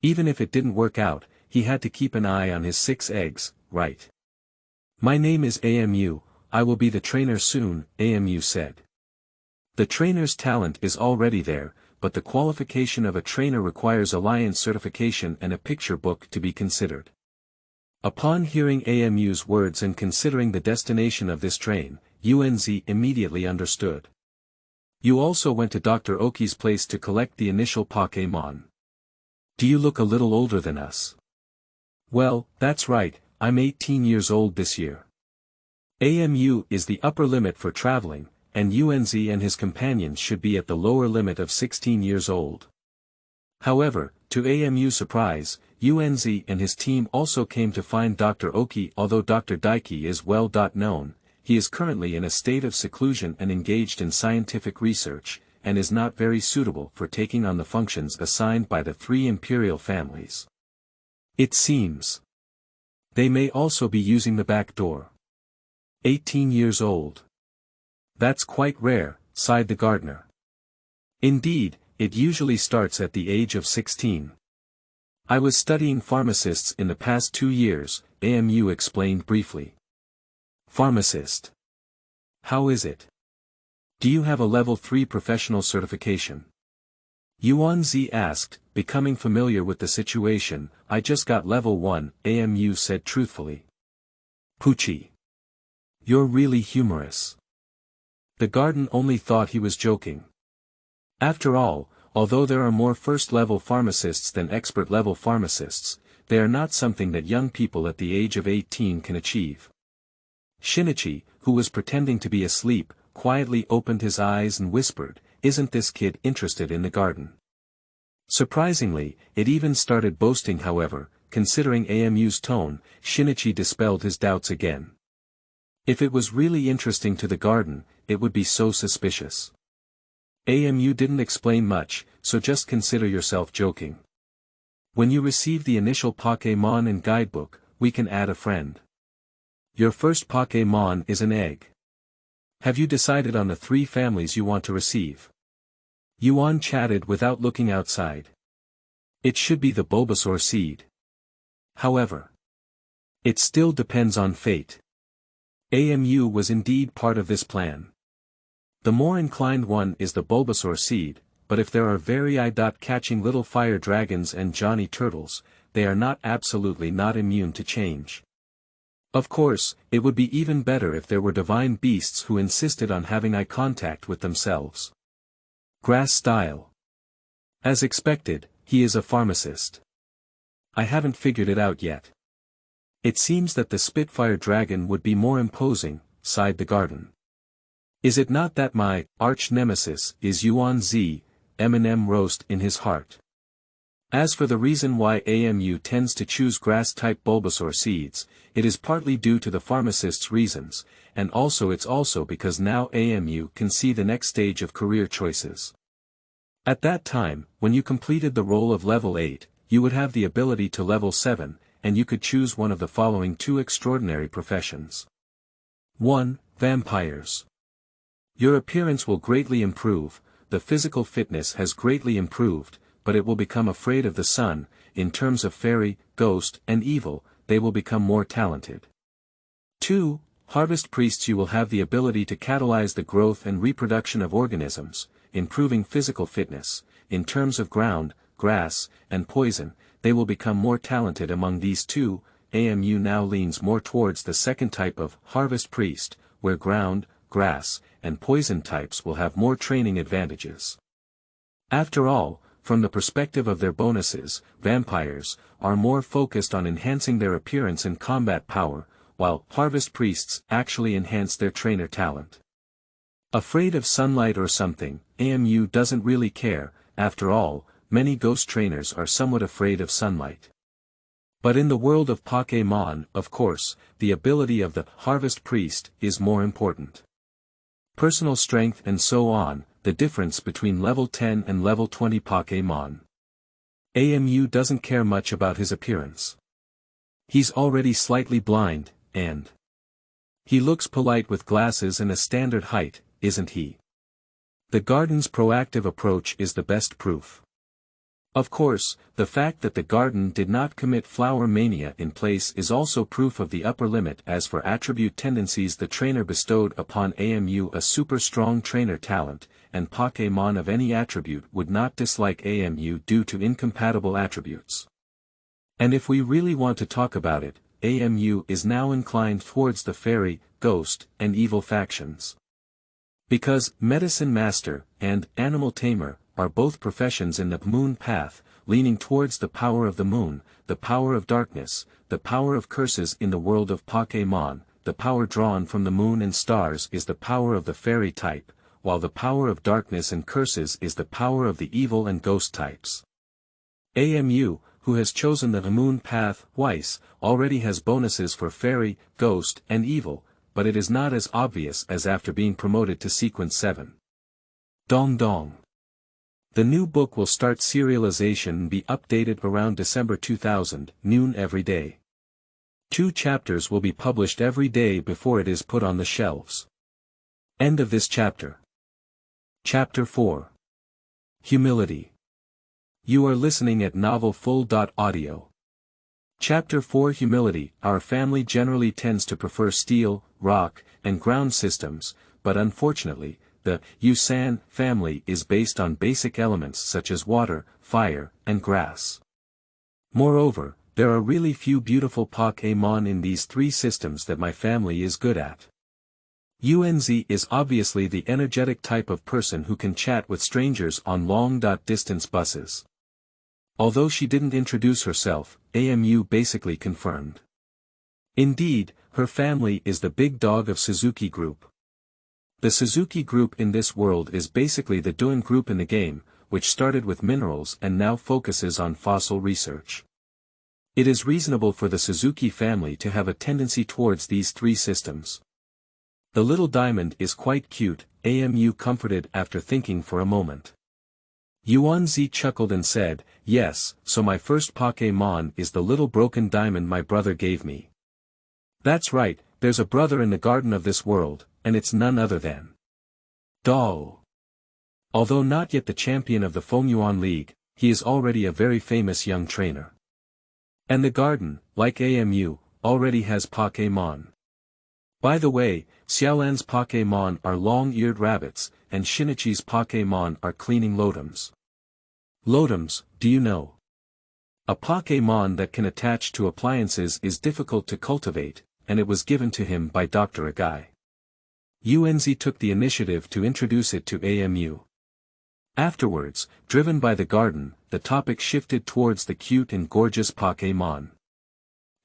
Even if it didn't work out, he had to keep an eye on his 6 eggs, right? My name is AMU, I will be the trainer soon, AMU said. The trainer's talent is already there, but the qualification of a trainer requires Alliance certification and a picture book to be considered. Upon hearing AMU's words and considering the destination of this train, Yuanzi immediately understood. You also went to Dr. Oki's place to collect the initial Pokémon. Do you look a little older than us? Well, that's right, I'm 18 years old this year. AMU is the upper limit for traveling, and Yuanzi and his companions should be at the lower limit of 16 years old. However, to AMU's surprise, UNZ and his team also came to find Dr. Oki. Although Dr. Daiki is well known, he is currently in a state of seclusion and engaged in scientific research, and is not very suitable for taking on the functions assigned by the three imperial families. It seems they may also be using the back door. 18 years old. That's quite rare, sighed the gardener. Indeed, it usually starts at the age of 16. I was studying pharmacists in the past 2 years, AMU explained briefly. Pharmacist. How is it? Do you have a level 3 professional certification? Yuan Zi asked, becoming familiar with the situation. I just got level 1, AMU said truthfully. Poochie. You're really humorous. The garden only thought he was joking. After all, although there are more first-level pharmacists than expert-level pharmacists, they are not something that young people at the age of 18 can achieve. Shinichi, who was pretending to be asleep, quietly opened his eyes and whispered, "Isn't this kid interested in the garden?" Surprisingly, it even started boasting. However, considering AMU's tone, Shinichi dispelled his doubts again. If it was really interesting to the garden, it would be so suspicious. AMU didn't explain much, so just consider yourself joking. When you receive the initial Pokémon and guidebook, we can add a friend. Your first Pokémon is an egg. Have you decided on the 3 families you want to receive? Yuan chatted without looking outside. It should be the Bulbasaur seed. However, it still depends on fate. AMU was indeed part of this plan. The more inclined one is the Bulbasaur seed, but if there are very eye-catching little fire dragons and Johnny Turtles, they are not absolutely not immune to change. Of course, it would be even better if there were divine beasts who insisted on having eye contact with themselves. Grass style. As expected, he is a pharmacist. I haven't figured it out yet. It seems that the Spitfire dragon would be more imposing, sighed the garden. Is it not that my arch-nemesis is Yuan Zi, M&M roast in his heart? As for the reason why AMU tends to choose grass-type Bulbasaur seeds, it is partly due to the pharmacist's reasons, and also it's also because now AMU can see the next stage of career choices. At that time, when you completed the role of level 8, you would have the ability to level 7, and you could choose one of the following 2 extraordinary professions. 1. Vampires. Your appearance will greatly improve, the physical fitness has greatly improved, but it will become afraid of the sun. In terms of fairy, ghost, and evil, they will become more talented. 2. Harvest priests. You will have the ability to catalyze the growth and reproduction of organisms, improving physical fitness. In terms of ground, grass, and poison, they will become more talented among these 2. AMU now leans more towards the second type of harvest priest, where ground, grass, and poison types will have more training advantages. After all, from the perspective of their bonuses, vampires are more focused on enhancing their appearance and combat power, while harvest priests actually enhance their trainer talent. Afraid of sunlight or something, AMU doesn't really care. After all, many ghost trainers are somewhat afraid of sunlight. But in the world of Pokémon, of course, the ability of the harvest priest is more important. Personal strength and so on, the difference between level 10 and level 20 Pokémon. AMU doesn't care much about his appearance. He's already slightly blind, and he looks polite with glasses and a standard height, isn't he? The garden's proactive approach is the best proof. Of course, the fact that the garden did not commit flower mania in place is also proof of the upper limit. As for attribute tendencies, the trainer bestowed upon AMU a super strong trainer talent, and Pokémon of any attribute would not dislike AMU due to incompatible attributes. And if we really want to talk about it, AMU is now inclined towards the fairy, ghost, and evil factions. Because Medicine Master and Animal Tamer are both professions in the moon path, leaning towards the power of the moon, the power of darkness, the power of curses in the world of Pokémon. The power drawn from the moon and stars is the power of the fairy type, while the power of darkness and curses is the power of the evil and ghost types. AMU, who has chosen the Hamun path, Weiss, already has bonuses for Fairy, Ghost, and Evil, but it is not as obvious as after being promoted to Sequence 7. Dong Dong. The new book will start serialization and be updated around December 2000, noon every day. 2 chapters will be published every day before it is put on the shelves. End of this chapter. Chapter 4. Humility. You are listening at novelfull.audio. Chapter 4 Humility. Our family generally tends to prefer steel, rock, and ground systems, but unfortunately, the Yusan family is based on basic elements such as water, fire, and grass. Moreover, there are really few beautiful Pokémon in these 3 systems that my family is good at. Unz is obviously the energetic type of person who can chat with strangers on long-distance buses. Although she didn't introduce herself, AMU basically confirmed. Indeed, her family is the big dog of Suzuki Group. The Suzuki Group in this world is basically the Duan Group in the game, which started with minerals and now focuses on fossil research. It is reasonable for the Suzuki family to have a tendency towards these 3 systems. The little diamond is quite cute, AMU comforted after thinking for a moment. Yuanzi chuckled and said, yes, so my first Pokémon is the little broken diamond my brother gave me. That's right, there's a brother in the garden of this world, and it's none other than Dao. Although not yet the champion of the Fengyuan League, he is already a very famous young trainer. And the garden, like AMU, already has Pokémon. By the way, Xiaolan's Pokémon are long-eared rabbits, and Shinichi's Pokémon are cleaning Lotoms. Lotoms, do you know? A Pokémon that can attach to appliances is difficult to cultivate, and it was given to him by Dr. Agai. Unz took the initiative to introduce it to AMU. Afterwards, driven by the garden, the topic shifted towards the cute and gorgeous Pokémon.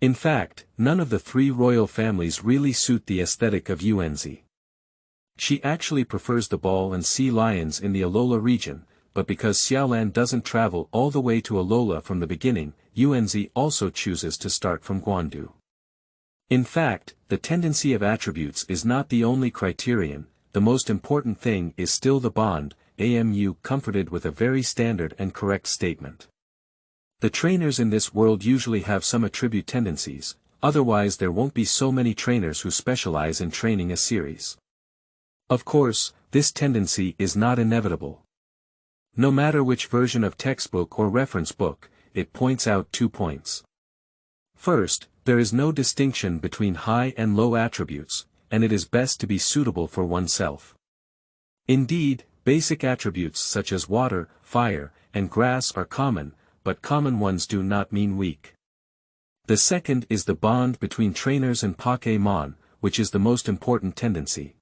In fact, none of the 3 royal families really suit the aesthetic of Unz. She actually prefers the ball and sea lions in the Alola region, but because Xiaolan doesn't travel all the way to Alola from the beginning, Unz also chooses to start from Guandu. In fact, the tendency of attributes is not the only criterion, the most important thing is still the bond, AMU comforted with a very standard and correct statement. The trainers in this world usually have some attribute tendencies, otherwise there won't be so many trainers who specialize in training a series. Of course, this tendency is not inevitable. No matter which version of textbook or reference book, it points out 2 points. First, there is no distinction between high and low attributes, and it is best to be suitable for oneself. Indeed, basic attributes such as water, fire, and grass are common, but common ones do not mean weak. The second is the bond between trainers and Pokémon, which is the most important tendency.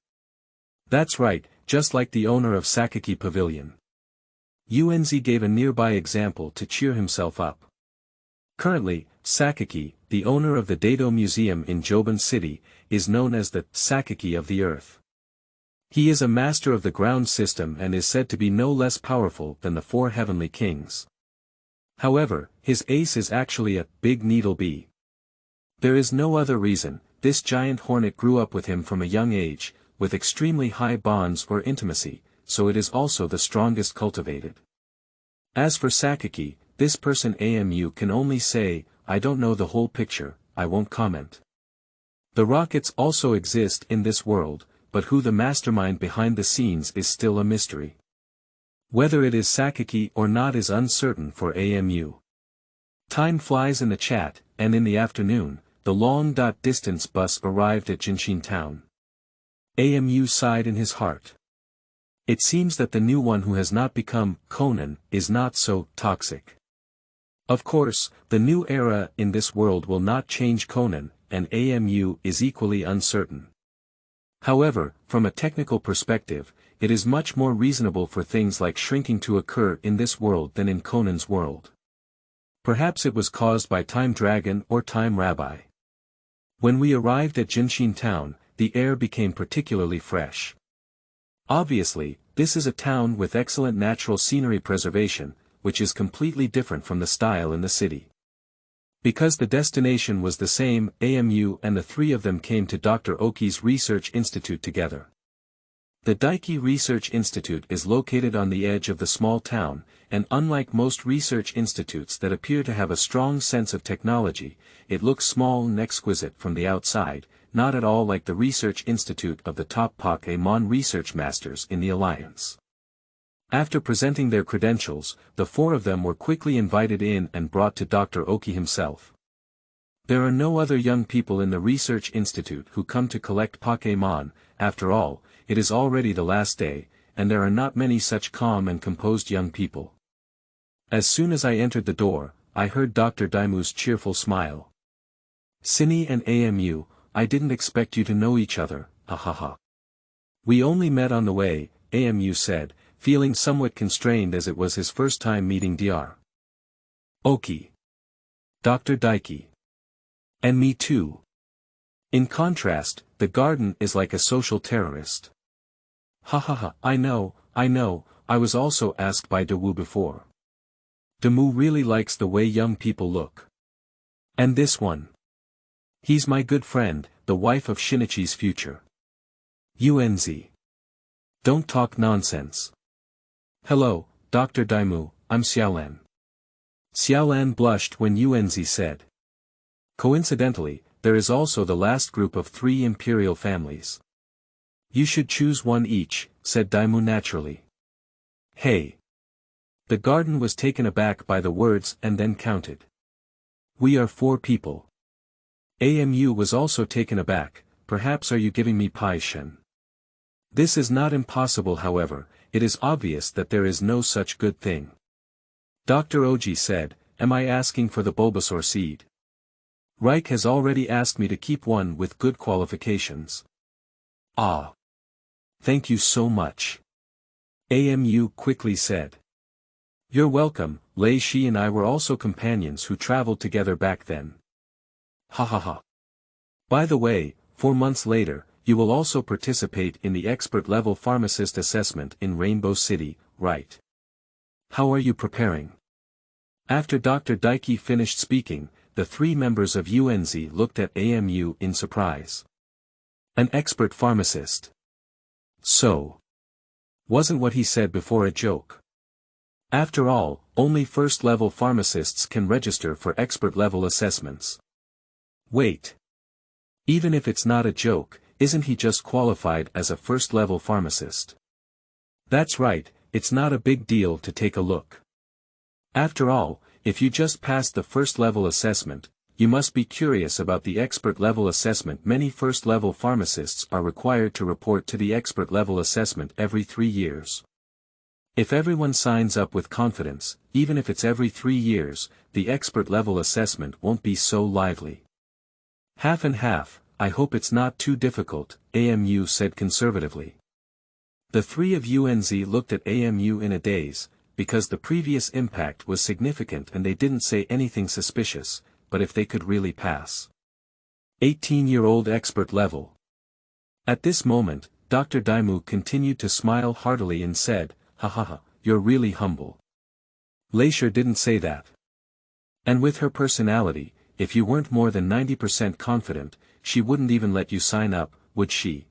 That's right, just like the owner of Sakaki Pavilion. Unz gave a nearby example to cheer himself up. Currently, Sakaki, the owner of the Dado Museum in Joban City, is known as the Sakaki of the Earth. He is a master of the ground system and is said to be no less powerful than the 4 heavenly kings. However, his ace is actually a big needle bee. There is no other reason, this giant hornet grew up with him from a young age, with extremely high bonds or intimacy, so it is also the strongest cultivated. As for Sakaki, this person AMU can only say, I don't know the whole picture, I won't comment. The rockets also exist in this world, but who the mastermind behind the scenes is still a mystery. Whether it is Sakaki or not is uncertain for AMU. Time flies in the chat, and in the afternoon, the long-distance bus arrived at Zhenxin town. AMU sighed in his heart. It seems that the new one who has not become Conan is not so toxic. Of course, the new era in this world will not change Conan, and AMU is equally uncertain. However, from a technical perspective, it is much more reasonable for things like shrinking to occur in this world than in Conan's world. Perhaps it was caused by Time Dragon or Time Rabbi. When we arrived at Zhenxin town, the air became particularly fresh. Obviously, this is a town with excellent natural scenery preservation, which is completely different from the style in the city. Because the destination was the same, AMU and the three of them came to Dr. Oki's research institute together. The Daiki Research Institute is located on the edge of the small town, and unlike most research institutes that appear to have a strong sense of technology, it looks small and exquisite from the outside, not at all like the research institute of the top Pokémon research masters in the Alliance. After presenting their credentials, the four of them were quickly invited in and brought to Dr. Oki himself. There are no other young people in the research institute who come to collect Pokémon. After all, it is already the last day, and there are not many such calm and composed young people. As soon as I entered the door, I heard Dr. Daimu's cheerful smile. Sini and AMU, I didn't expect you to know each other, ha. We only met on the way, AMU said, feeling somewhat constrained as it was his first time meeting Dr. Oki. Dr. Daiki. And me too. In contrast, the garden is like a social terrorist. Ha, I know, I was also asked by Dawu before. Damu really likes the way young people look. And this one. He's my good friend, the wife of Shinichi's future. UNZ. Don't talk nonsense. Hello, Dr. Daimu, I'm Xiaolan. Xiaolan blushed when UNZ said. Coincidentally, there is also the last group of 3 imperial families. You should choose one each, said Daimu naturally. Hey. The garden was taken aback by the words and then counted. We are 4 people. AMU was also taken aback. Perhaps are you giving me pie, Shen? This is not impossible, however, it is obvious that there is no such good thing. Dr. Oji said, am I asking for the Bulbasaur seed? Reich has already asked me to keep one with good qualifications. Ah. Thank you so much. AMU quickly said. You're welcome, Lei Shi and I were also companions who traveled together back then. Ha. By the way, 4 months later, you will also participate in the expert-level pharmacist assessment in Rainbow City, right? How are you preparing? After Dr. Daiki finished speaking, the 3 members of UNZ looked at AMU in surprise. An expert pharmacist. So. Wasn't what he said before a joke? After all, only first-level pharmacists can register for expert-level assessments. Wait. Even if it's not a joke, isn't he just qualified as a first-level pharmacist? That's right, it's not a big deal to take a look. After all, if you just passed the first-level assessment, you must be curious about the expert-level assessment. Many first-level pharmacists are required to report to the expert-level assessment every 3 years. If everyone signs up with confidence, even if it's every 3 years, the expert-level assessment won't be so lively. Half and half, I hope it's not too difficult, AMU said conservatively. The 3 of UNZ looked at AMU in a daze, because the previous impact was significant and they didn't say anything suspicious, but if they could really pass. 18-year-old expert level. At this moment, Dr. Daimu continued to smile heartily and said, ha, you're really humble. Leisure didn't say that. And with her personality, if you weren't more than 90% confident, she wouldn't even let you sign up, would she?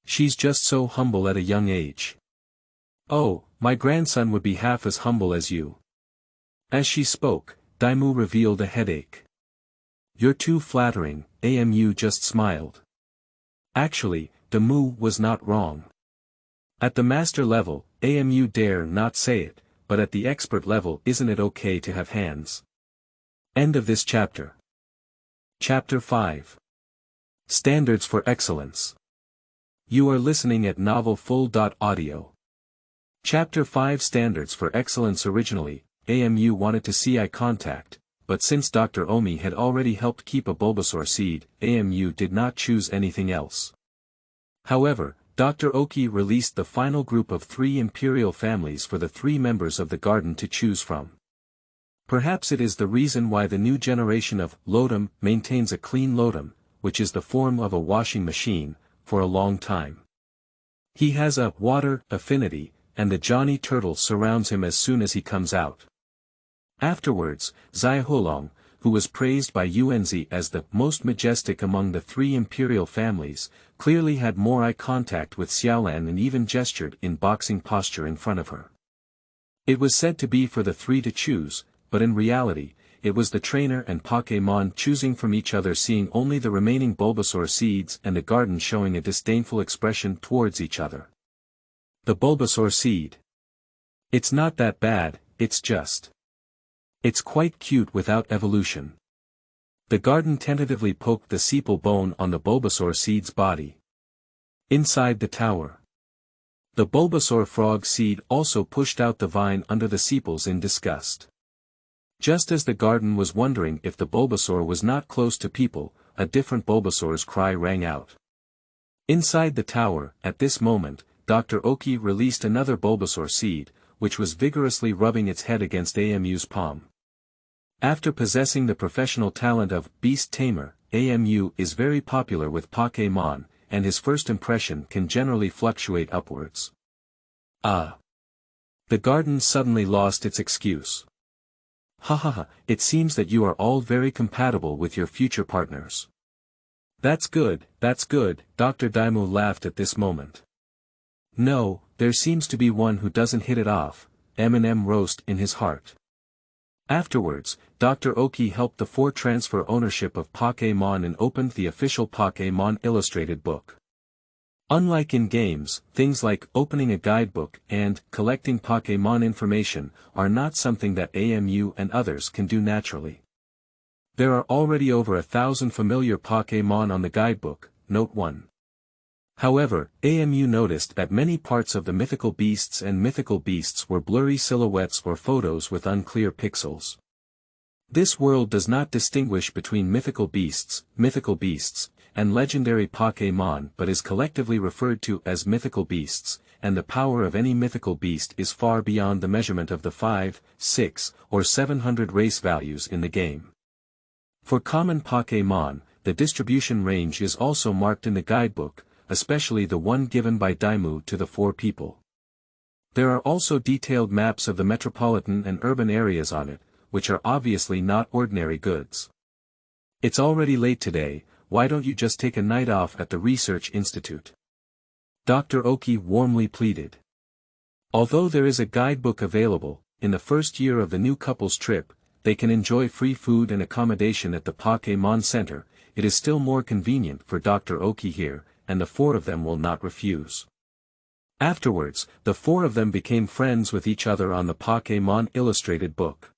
She's just so humble at a young age. Oh, my grandson would be half as humble as you. As she spoke, Daimu revealed a headache. You're too flattering, AMU just smiled. Actually, Daimu was not wrong. At the master level, AMU dare not say it, but at the expert level isn't it okay to have hands? End of this chapter. Chapter 5. Standards for Excellence. You are listening at novelfull.audio. Chapter 5 Standards for Excellence. Originally, AMU wanted to see eye contact, but since Dr. Omi had already helped keep a Bulbasaur seed, AMU did not choose anything else. However, Dr. Oki released the final group of 3 imperial families for the 3 members of the garden to choose from. Perhaps it is the reason why the new generation of Lotom maintains a clean Lotom, which is the form of a washing machine, for a long time. He has a water affinity, and the Johnny Turtle surrounds him as soon as he comes out. Afterwards, Zai Hulong, who was praised by Yuanzi as the most majestic among the three imperial families, clearly had more eye contact with Xiaolan and even gestured in boxing posture in front of her. It was said to be for the three to choose, but in reality, it was the trainer and Pokémon choosing from each other, seeing only the remaining Bulbasaur seeds and the garden showing a disdainful expression towards each other. The Bulbasaur seed. It's not that bad, it's quite cute without evolution. The garden tentatively poked the sepal bone on the Bulbasaur seed's body. Inside the tower. The Bulbasaur frog seed also pushed out the vine under the sepals in disgust. Just as the garden was wondering if the Bulbasaur was not close to people, a different Bulbasaur's cry rang out. Inside the tower, at this moment, Dr. Oki released another Bulbasaur seed, which was vigorously rubbing its head against AMU's palm. After possessing the professional talent of Beast Tamer, AMU is very popular with Pokémon, and his first impression can generally fluctuate upwards. Ah! The garden suddenly lost its excuse. Ha, it seems that you are all very compatible with your future partners. That's good, Dr. Daimu laughed at this moment. No, there seems to be one who doesn't hit it off, M&M roast in his heart. Afterwards, Dr. Oki helped the four transfer ownership of Pokémon and opened the official Pokémon illustrated book. Unlike in games, things like opening a guidebook and collecting Pokémon information are not something that AMU and others can do naturally. There are already over 1,000 familiar Pokémon on the guidebook, Note 1. However, AMU noticed that many parts of the mythical beasts were blurry silhouettes or photos with unclear pixels. This world does not distinguish between mythical beasts, and legendary Pokémon but is collectively referred to as mythical beasts, and the power of any mythical beast is far beyond the measurement of the 5, 6, or 700 race values in the game. For common Pokémon, the distribution range is also marked in the guidebook, especially the one given by Daimu to the four people. There are also detailed maps of the metropolitan and urban areas on it, which are obviously not ordinary goods. It's already late today, why don't you just take a night off at the research institute? Dr. Oki warmly pleaded. Although there is a guidebook available, in the first year of the new couple's trip, they can enjoy free food and accommodation at the Pokémon Center. It is still more convenient for Dr. Oki here, and the four of them will not refuse. Afterwards, the four of them became friends with each other on the Pokémon illustrated book.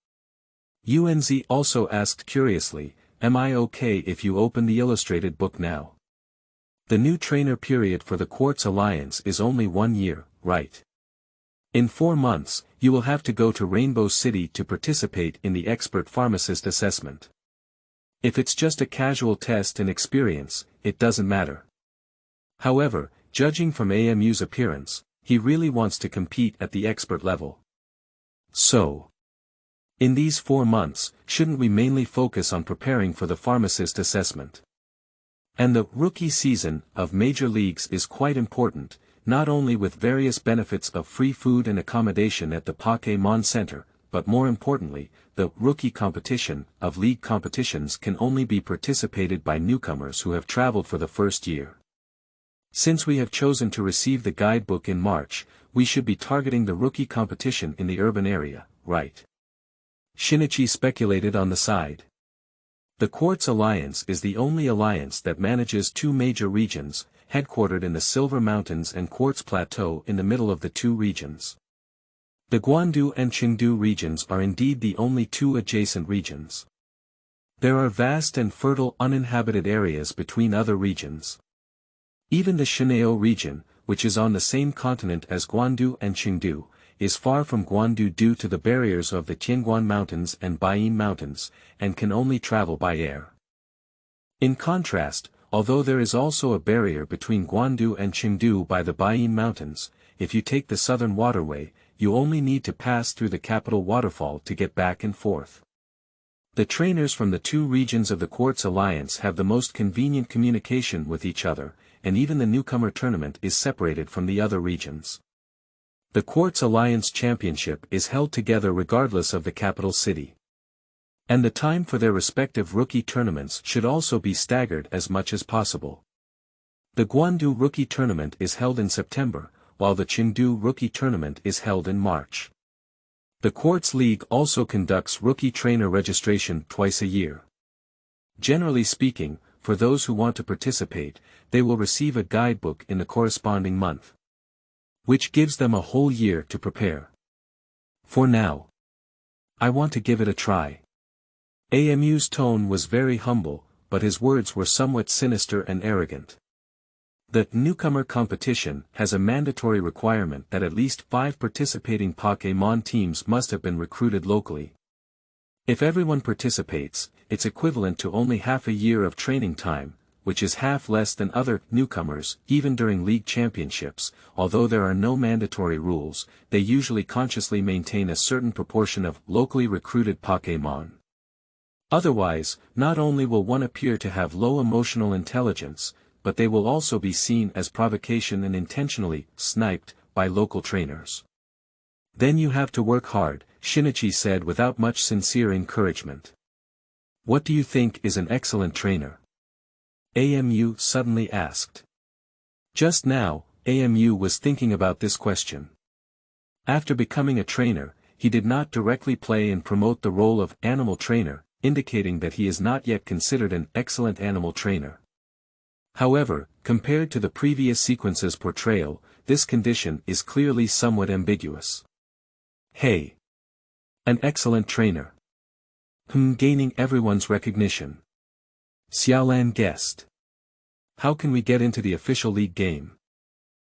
Yuanzi also asked curiously, am I okay if you open the illustrated book now? The new trainer period for the Quartz Alliance is only 1 year, right? In 4 months, you will have to go to Rainbow City to participate in the expert pharmacist assessment. If it's just a casual test and experience, it doesn't matter. However, judging from AMU's appearance, he really wants to compete at the expert level. So, in these 4 months, shouldn't we mainly focus on preparing for the pharmacist assessment? And the rookie season of major leagues is quite important, not only with various benefits of free food and accommodation at the Pokémon Center, but more importantly, the rookie competition of league competitions can only be participated by newcomers who have traveled for the first year. Since we have chosen to receive the guidebook in March, we should be targeting the rookie competition in the urban area, right? Shinichi speculated on the side. The Quartz Alliance is the only alliance that manages 2 major regions, headquartered in the Silver Mountains and Quartz Plateau in the middle of the 2 regions. The Guandu and Chengdu regions are indeed the only 2 adjacent regions. There are vast and fertile uninhabited areas between other regions. Even the Shen'ao region, which is on the same continent as Guandu and Chengdu, is far from Guandu due to the barriers of the Tianguan Mountains and Baiyin Mountains, and can only travel by air. In contrast, although there is also a barrier between Guandu and Chengdu by the Baiyin Mountains, if you take the southern waterway, you only need to pass through the capital waterfall to get back and forth. The trainers from the 2 regions of the Quartz Alliance have the most convenient communication with each other, and even the newcomer tournament is separated from the other regions. The Quartz Alliance Championship is held together regardless of the capital city. And the time for their respective rookie tournaments should also be staggered as much as possible. The Guandu Rookie Tournament is held in September, while the Chengdu Rookie Tournament is held in March. The Quartz League also conducts rookie trainer registration twice a year. Generally speaking, for those who want to participate, they will receive a guidebook in the corresponding month, which gives them a whole year to prepare. For now, I want to give it a try. AMU's tone was very humble, but his words were somewhat sinister and arrogant. The newcomer competition has a mandatory requirement that at least 5 participating Pokémon teams must have been recruited locally. If everyone participates, it's equivalent to only half a year of training time, which is half less than other newcomers. Even during league championships, although there are no mandatory rules, they usually consciously maintain a certain proportion of locally recruited Pokémon. Otherwise, not only will one appear to have low emotional intelligence, but they will also be seen as provocation and intentionally sniped by local trainers. Then you have to work hard, Shinichi said without much sincere encouragement. What do you think is an excellent trainer? AMU suddenly asked. Just now, AMU was thinking about this question. After becoming a trainer, he did not directly play and promote the role of animal trainer, indicating that he is not yet considered an excellent animal trainer. However, compared to the previous sequence's portrayal, this condition is clearly somewhat ambiguous. Hey! An excellent trainer. Gaining everyone's recognition. Xiaolan guessed. How can we get into the official league game?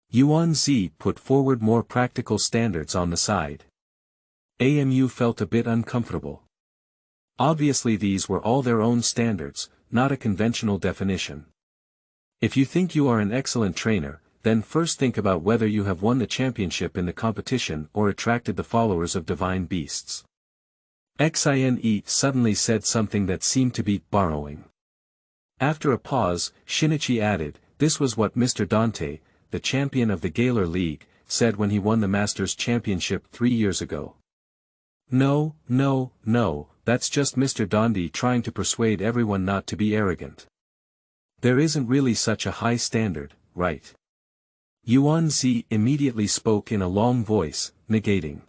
Yuan Zi put forward more practical standards on the side. AMU felt a bit uncomfortable. Obviously these were all their own standards, not a conventional definition. If you think you are an excellent trainer, then first think about whether you have won the championship in the competition or attracted the followers of divine beasts. Xine suddenly said something that seemed to be borrowing. After a pause, Shinichi added, this was what Mr. Dante, the champion of the Galar League, said when he won the Masters Championship 3 years ago. No, that's just Mr. Dondi trying to persuade everyone not to be arrogant. There isn't really such a high standard, right? Yuan Zi immediately spoke in a long voice, negating.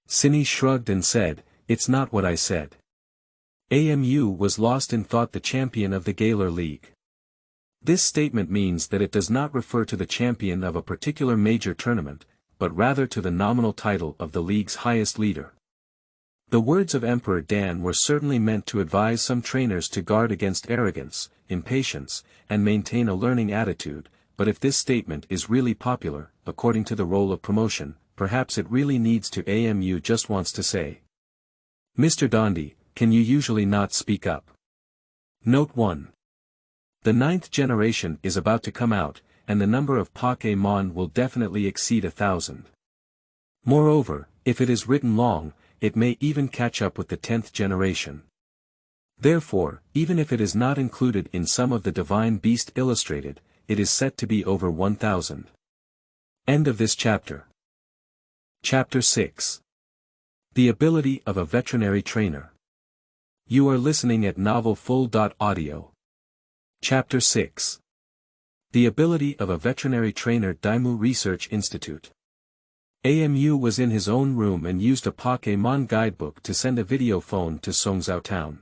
Cine shrugged and said, it's not what I said. AMU was lost in thought. The champion of the Galar League. This statement means that it does not refer to the champion of a particular major tournament, but rather to the nominal title of the league's highest leader. The words of Emperor Dan were certainly meant to advise some trainers to guard against arrogance, impatience, and maintain a learning attitude, but if this statement is really popular, according to the role of promotion, perhaps it really needs to. AMU just wants to say. Mr. Dondi, can you usually not speak up? Note 1. The 9th generation is about to come out, and the number of Pokémon will definitely exceed 1,000. Moreover, if it is written long, it may even catch up with the 10th generation. Therefore, even if it is not included in some of the Divine Beast illustrated, it is set to be over 1,000. End of this chapter. Chapter 6. The ability of a veterinary trainer. You are listening at novelfull.audio. Chapter 6. The ability of a veterinary trainer. Daimu Research Institute. AMU was in his own room and used a Pokémon guidebook to send a video phone to Songzhou Town.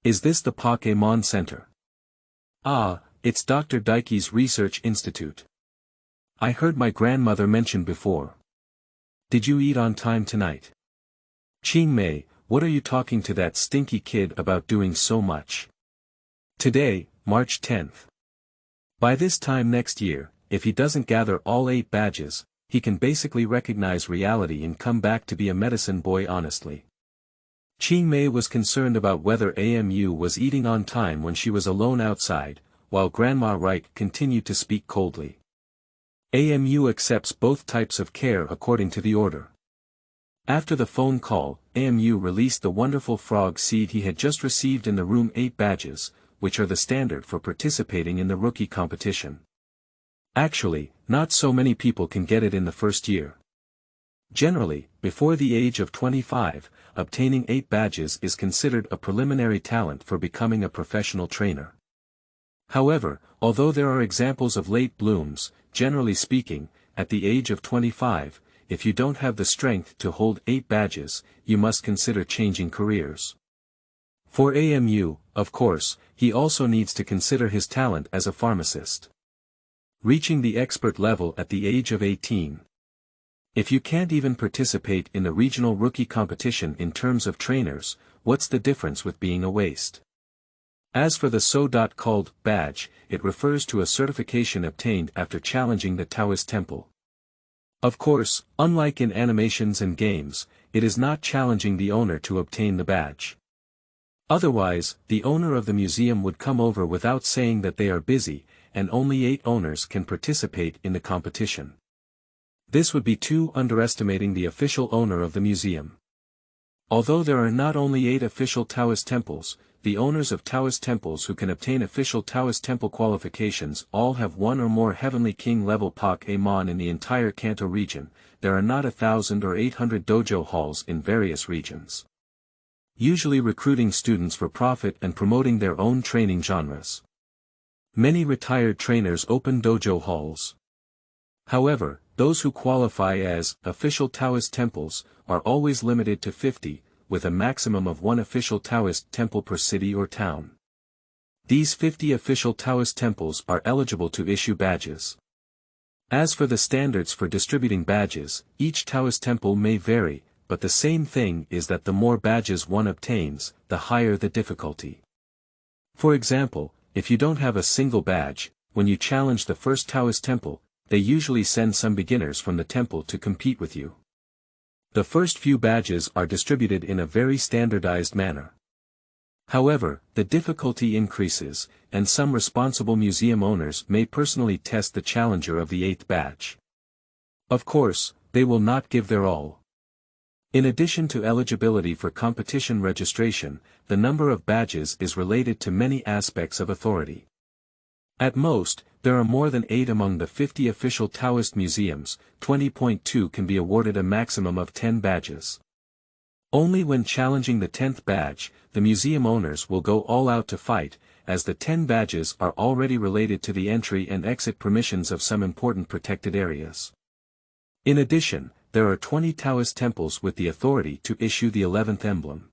Is this the Pokémon Center? Ah, it's Dr. Daiki's Research Institute. I heard my grandmother mention before. Did you eat on time tonight? Qingmei, what are you talking to that stinky kid about doing so much? Today, March 10th. By this time next year, if he doesn't gather all 8 badges, he can basically recognize reality and come back to be a medicine boy honestly. Qingmei was concerned about whether AMU was eating on time when she was alone outside, while Grandma Reich continued to speak coldly. AMU accepts both types of care according to the order. After the phone call, AMU released the wonderful frog seed he had just received in the room. 8 badges, which are the standard for participating in the rookie competition. Actually, not so many people can get it in the first year. Generally, before the age of 25, obtaining 8 badges is considered a preliminary talent for becoming a professional trainer. However, although there are examples of late blooms, generally speaking, at the age of 25, if you don't have the strength to hold 8 badges, you must consider changing careers. For AMU, of course, he also needs to consider his talent as a pharmacist. Reaching the expert level at the age of 18. If you can't even participate in the regional rookie competition in terms of trainers, what's the difference with being a waste? As for the so-called badge, it refers to a certification obtained after challenging the Taoist temple. Of course, unlike in animations and games, it is not challenging the owner to obtain the badge. Otherwise, the owner of the museum would come over without saying that they are busy, and only 8 owners can participate in the competition. This would be too underestimating the official owner of the museum. Although there are not only 8 official Taoist temples, the owners of Taoist temples who can obtain official Taoist temple qualifications all have 1 or more Heavenly King level Pokémon in the entire Kanto region. There are not 1,000 or 800 dojo halls in various regions, usually recruiting students for profit and promoting their own training genres. Many retired trainers open dojo halls. However, those who qualify as official Taoist temples are always limited to 50, with a maximum of 1 official Taoist temple per city or town. These 50 official Taoist temples are eligible to issue badges. As for the standards for distributing badges, each Taoist temple may vary, but the same thing is that the more badges one obtains, the higher the difficulty. For example, if you don't have a single badge, when you challenge the first Taoist temple, they usually send some beginners from the temple to compete with you. The first few badges are distributed in a very standardized manner. However, the difficulty increases, and some responsible museum owners may personally test the challenger of the 8th badge. Of course, they will not give their all. In addition to eligibility for competition registration, the number of badges is related to many aspects of authority. At most, there are more than 8 among the 50 official Taoist museums. 20.2 can be awarded a maximum of 10 badges. Only when challenging the 10th badge, the museum owners will go all out to fight, as the 10 badges are already related to the entry and exit permissions of some important protected areas. In addition, there are 20 Taoist temples with the authority to issue the 11th emblem.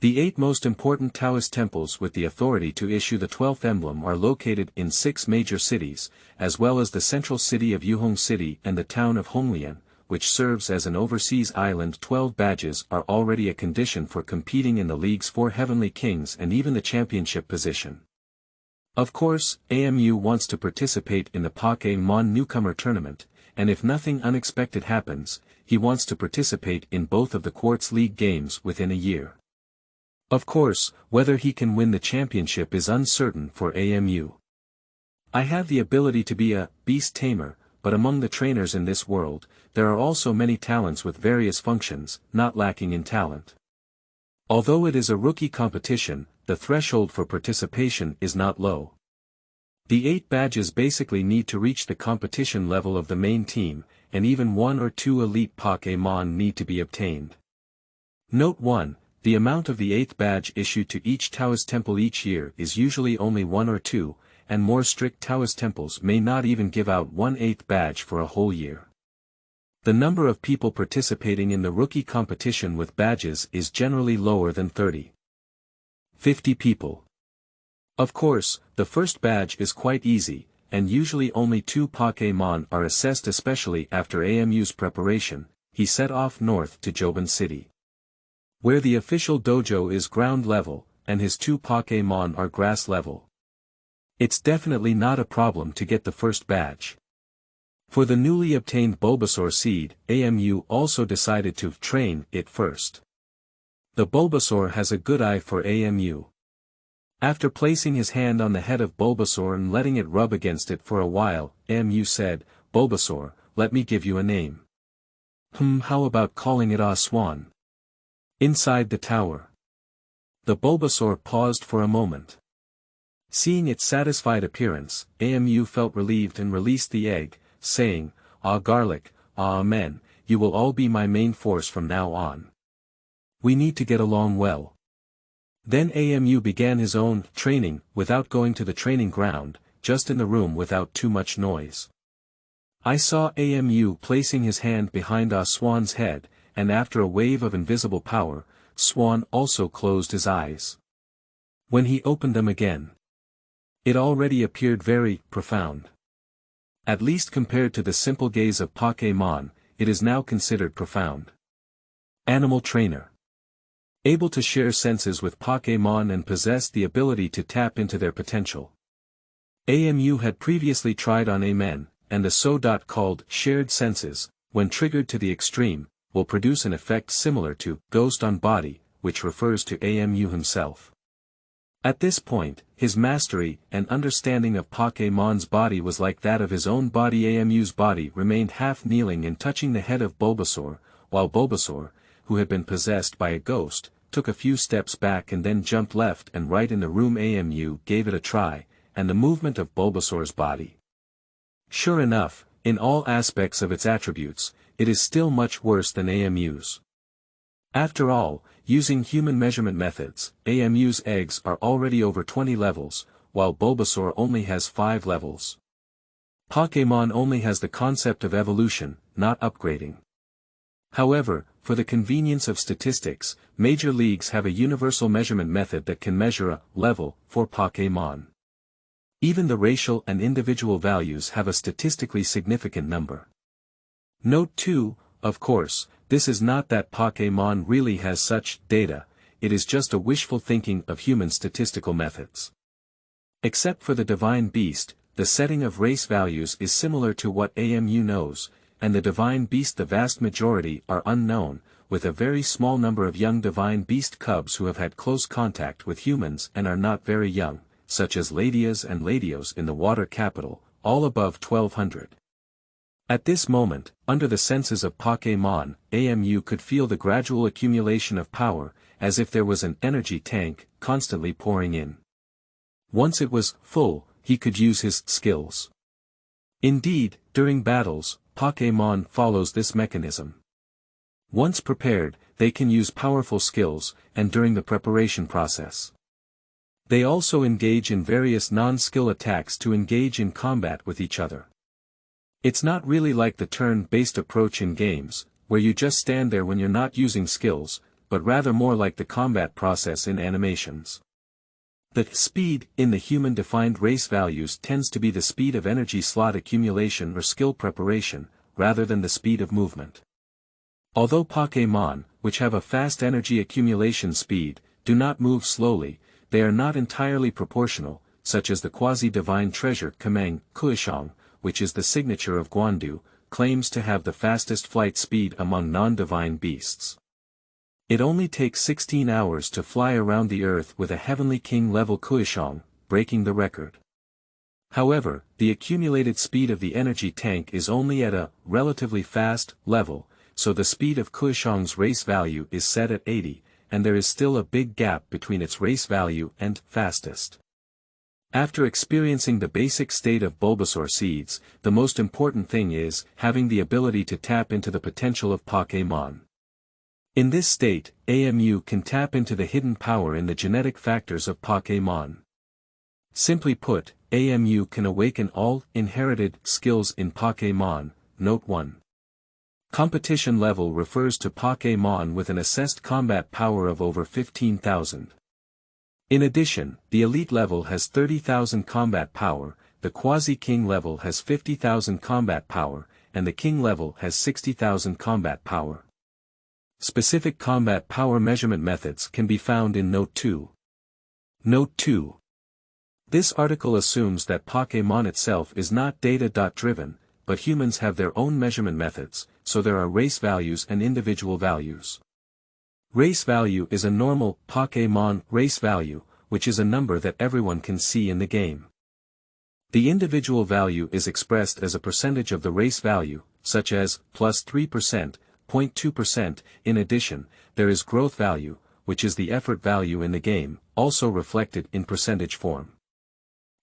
The 8 most important Taoist temples with the authority to issue the 12th emblem are located in 6 major cities, as well as the central city of Yuhong City and the town of Honglian, which serves as an overseas island. 12 badges are already a condition for competing in the league's 4 Heavenly Kings and even the championship position. Of course, AMU wants to participate in the Pokémon Newcomer Tournament, and if nothing unexpected happens, he wants to participate in both of the Quartz League games within a year. Of course, whether he can win the championship is uncertain for AMU. I have the ability to be a beast tamer, but among the trainers in this world, there are also many talents with various functions, not lacking in talent. Although it is a rookie competition, the threshold for participation is not low. The 8 badges basically need to reach the competition level of the main team, and even 1 or 2 elite Pokémon need to be obtained. Note 1. The amount of the 8th badge issued to each Taoist temple each year is usually only 1 or 2, and more strict Taoist temples may not even give out 1/8 badge for a whole year. The number of people participating in the rookie competition with badges is generally lower than 30. 50 people. Of course, the first badge is quite easy, and usually only 2 Pokémon are assessed. Especially after AMU's preparation, he set off north to Joban City, where the official dojo is ground level, and his 2 Pokémon are grass level. It's definitely not a problem to get the first badge. For the newly obtained Bulbasaur seed, AMU also decided to train it first. The Bulbasaur has a good eye for AMU. After placing his hand on the head of Bulbasaur and letting it rub against it for a while, AMU said, "Bulbasaur, let me give you a name." How about calling it Swan? Inside the tower. The Bulbasaur paused for a moment. Seeing its satisfied appearance, AMU felt relieved and released the egg, saying, "Ah garlic, ah amen, you will all be my main force from now on. We need to get along well. Then AMU began his own training without going to the training ground, just in the room without too much noise. I saw AMU placing his hand behind Swan's head, and after a wave of invisible power, Swan also closed his eyes. When he opened them again, it already appeared very profound. At least compared to the simple gaze of Pokémon, it is now considered profound. Animal trainer. Able to share senses with Pokémon and possess the ability to tap into their potential. AMU had previously tried on Amen, and the so-dot called shared senses, when triggered to the extreme, will produce an effect similar to ghost on body, which refers to AMU himself. At this point, his mastery and understanding of Pokémon's body was like that of his own body. AMU's body remained half kneeling and touching the head of Bulbasaur, while Bulbasaur, who had been possessed by a ghost, took a few steps back and then jumped left and right in the room. AMU gave it a try, and the movement of Bulbasaur's body. Sure enough, in all aspects of its attributes, it is still much worse than AMU's. After all, using human measurement methods, AMU's eggs are already over 20 levels, while Bulbasaur only has 5 levels. Pokémon only has the concept of evolution, not upgrading. However, for the convenience of statistics, major leagues have a universal measurement method that can measure a level for Pokémon. Even the racial and individual values have a statistically significant number. Note 2, of course, this is not that Pokémon really has such data, it is just a wishful thinking of human statistical methods. Except for the Divine Beast, the setting of race values is similar to what AMU knows, and the Divine Beast the vast majority are unknown, with a very small number of young Divine Beast cubs who have had close contact with humans and are not very young, such as Ladias and Ladios in the water capital, all above 1200. At this moment, under the senses of Pokémon, AMU could feel the gradual accumulation of power, as if there was an energy tank, constantly pouring in. Once it was full, he could use his skills. Indeed, during battles, Pokémon follows this mechanism. Once prepared, they can use powerful skills, and during the preparation process. They also engage in various non-skill attacks to engage in combat with each other. It's not really like the turn-based approach in games, where you just stand there when you're not using skills, but rather more like the combat process in animations. The speed in the human-defined race values tends to be the speed of energy slot accumulation or skill preparation, rather than the speed of movement. Although Pokémon, which have a fast energy accumulation speed, do not move slowly, they are not entirely proportional, such as the quasi-divine treasure Kameng Kuishang, which is the signature of Guandu, claims to have the fastest flight speed among non-divine beasts. It only takes 16 hours to fly around the Earth with a Heavenly King-level Kuishang, breaking the record. However, the accumulated speed of the energy tank is only at a relatively fast level, so the speed of Kuishang's race value is set at 80, and there is still a big gap between its race value and fastest. After experiencing the basic state of Bulbasaur seeds, the most important thing is having the ability to tap into the potential of Pokémon. In this state, AMU can tap into the hidden power in the genetic factors of Pokémon. Simply put, AMU can awaken all inherited skills in Pokémon. Note 1. Competition level refers to Pokémon with an assessed combat power of over 15,000. In addition, the elite level has 30,000 combat power, the quasi-king level has 50,000 combat power, and the king level has 60,000 combat power. Specific combat power measurement methods can be found in Note 2. Note 2. This article assumes that Pokémon itself is not data-driven, but humans have their own measurement methods, so there are race values and individual values. Race value is a normal Pokémon race value, which is a number that everyone can see in the game. The individual value is expressed as a percentage of the race value, such as plus 3%, 0.2%. In addition, there is growth value, which is the effort value in the game, also reflected in percentage form.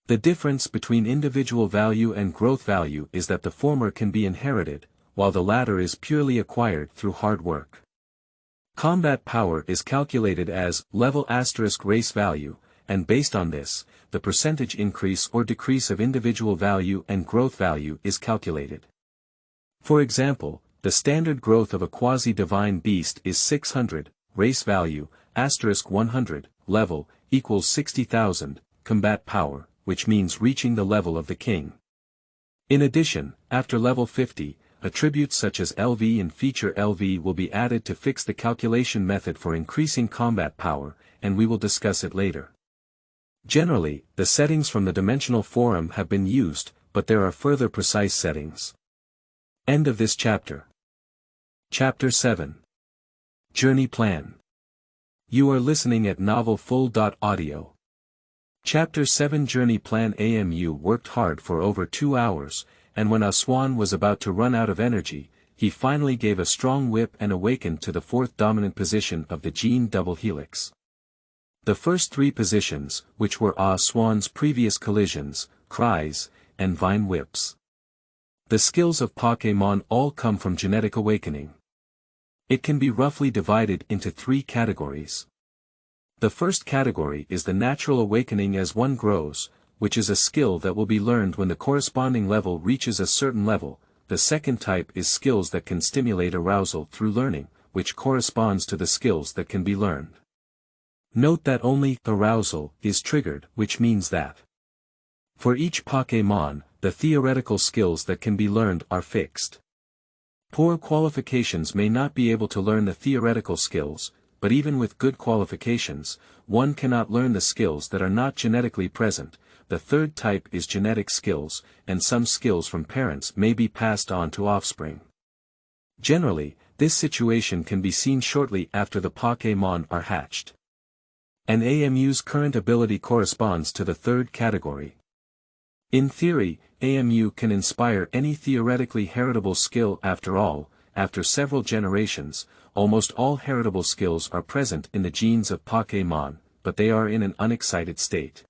The difference between individual value and growth value is that the former can be inherited, while the latter is purely acquired through hard work. Combat power is calculated as level * race value, and based on this, the percentage increase or decrease of individual value and growth value is calculated. For example, the standard growth of a quasi-divine beast is 600, race value, *100, level, equals 60,000, combat power, which means reaching the level of the king. In addition, after level 50, attributes such as LV and feature LV will be added to fix the calculation method for increasing combat power, and we will discuss it later. Generally, the settings from the dimensional forum have been used, but there are further precise settings. End of this chapter. Chapter 7. Journey Plan. You are listening at novelfull.audio. Chapter 7 Journey Plan. AMU worked hard for over 2 hours, and when Aswan was about to run out of energy, he finally gave a strong whip and awakened to the fourth dominant position of the gene double helix. The first 3 positions, which were Aswan's previous collisions, cries, and vine whips. The skills of Pokémon all come from genetic awakening. It can be roughly divided into 3 categories. The first category is the natural awakening as one grows, which is a skill that will be learned when the corresponding level reaches a certain level. The second type is skills that can stimulate arousal through learning, which corresponds to the skills that can be learned. Note that only arousal is triggered, which means that for each Pokémon, the theoretical skills that can be learned are fixed. Poor qualifications may not be able to learn the theoretical skills, but even with good qualifications, one cannot learn the skills that are not genetically present. The third type is genetic skills, and some skills from parents may be passed on to offspring. Generally, this situation can be seen shortly after the Pokémon are hatched. An AMU's current ability corresponds to the third category. In theory, AMU can inspire any theoretically heritable skill. After all, after several generations, almost all heritable skills are present in the genes of Pokémon, but they are in an unexcited state.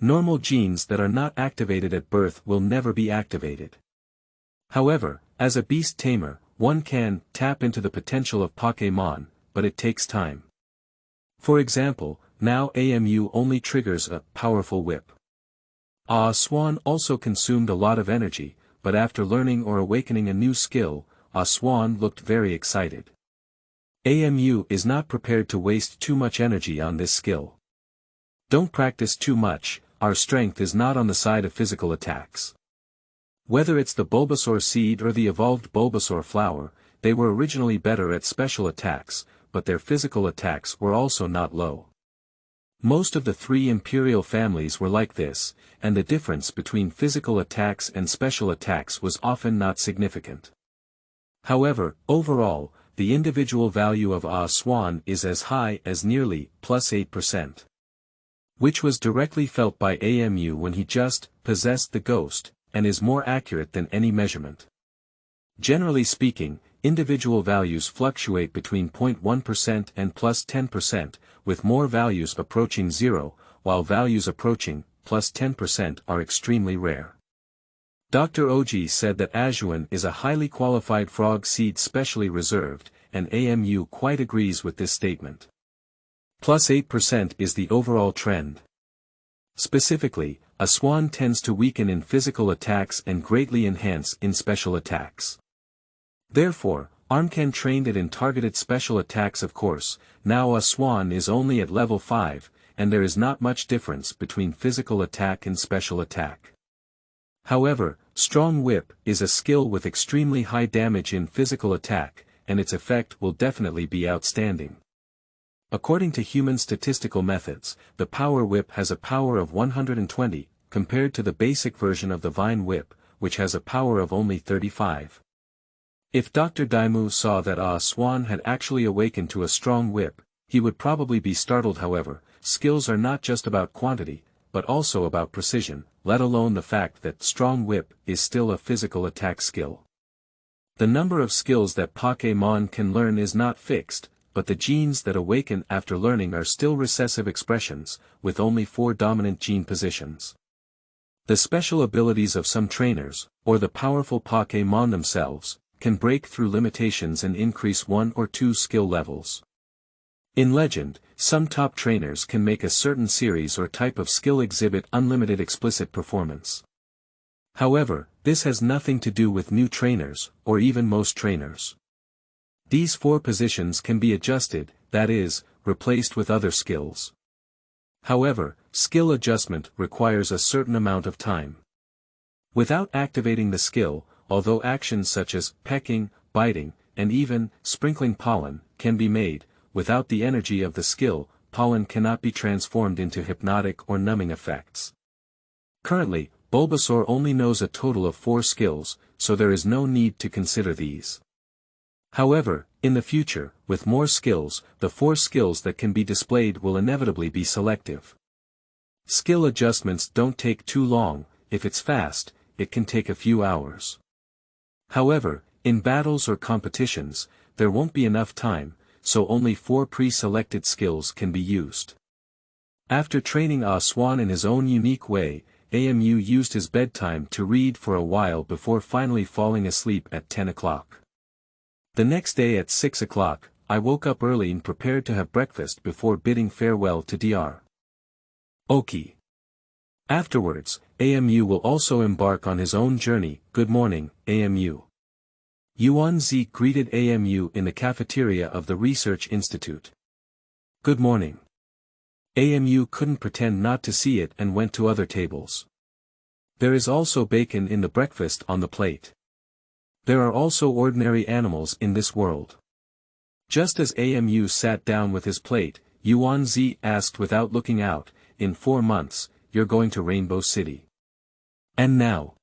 Normal genes that are not activated at birth will never be activated. However, as a beast tamer, one can tap into the potential of Pokémon, but it takes time. For example, now AMU only triggers a powerful whip. Aswan also consumed a lot of energy, but after learning or awakening a new skill, Aswan looked very excited. AMU is not prepared to waste too much energy on this skill. Don't practice too much. Our strength is not on the side of physical attacks. Whether it's the Bulbasaur seed or the evolved Bulbasaur flower, they were originally better at special attacks, but their physical attacks were also not low. Most of the 3 imperial families were like this, and the difference between physical attacks and special attacks was often not significant. However, overall, the individual value of Aswan is as high as nearly +8%. Which was directly felt by AMU when he just possessed the ghost, and is more accurate than any measurement. Generally speaking, individual values fluctuate between 0.1% and +10%, with more values approaching 0, while values approaching +10% are extremely rare. Dr. Oji said that Ajuan is a highly qualified frog seed specially reserved, and AMU quite agrees with this statement. +8% is the overall trend. Specifically, Aswan tends to weaken in physical attacks and greatly enhance in special attacks. Therefore, Armcan trained it in targeted special attacks. Of course, now Aswan is only at level 5, and there is not much difference between physical attack and special attack. However, Strong Whip is a skill with extremely high damage in physical attack, and its effect will definitely be outstanding. According to human statistical methods, the Power Whip has a power of 120, compared to the basic version of the Vine Whip, which has a power of only 35. If Dr. Daimu saw that Aswan had actually awakened to a strong whip, he would probably be startled. However, skills are not just about quantity, but also about precision, let alone the fact that strong whip is still a physical attack skill. The number of skills that Pokémon can learn is not fixed, but the genes that awaken after learning are still recessive expressions, with only 4 dominant gene positions. The special abilities of some trainers, or the powerful Pokémon themselves, can break through limitations and increase 1 or 2 skill levels. In Legend, some top trainers can make a certain series or type of skill exhibit unlimited explicit performance. However, this has nothing to do with new trainers, or even most trainers. These 4 positions can be adjusted, that is, replaced with other skills. However, skill adjustment requires a certain amount of time. Without activating the skill, although actions such as pecking, biting, and even sprinkling pollen can be made, without the energy of the skill, pollen cannot be transformed into hypnotic or numbing effects. Currently, Bulbasaur only knows a total of 4 skills, so there is no need to consider these. However, in the future, with more skills, the 4 skills that can be displayed will inevitably be selective. Skill adjustments don't take too long. If it's fast, it can take a few hours. However, in battles or competitions, there won't be enough time, so only 4 pre-selected skills can be used. After training Ah Swan in his own unique way, AMU used his bedtime to read for a while before finally falling asleep at 10 o'clock. The next day at 6 o'clock, I woke up early and prepared to have breakfast before bidding farewell to Dr. Oki. Afterwards, AMU will also embark on his own journey. Good morning, AMU. Yuanzi greeted AMU in the cafeteria of the Research Institute. Good morning. AMU couldn't pretend not to see it and went to other tables. There is also bacon in the breakfast on the plate. There are also ordinary animals in this world. Just as AMU sat down with his plate, Yuanzi asked without looking out, in 4 months, you're going to Rainbow City. And now?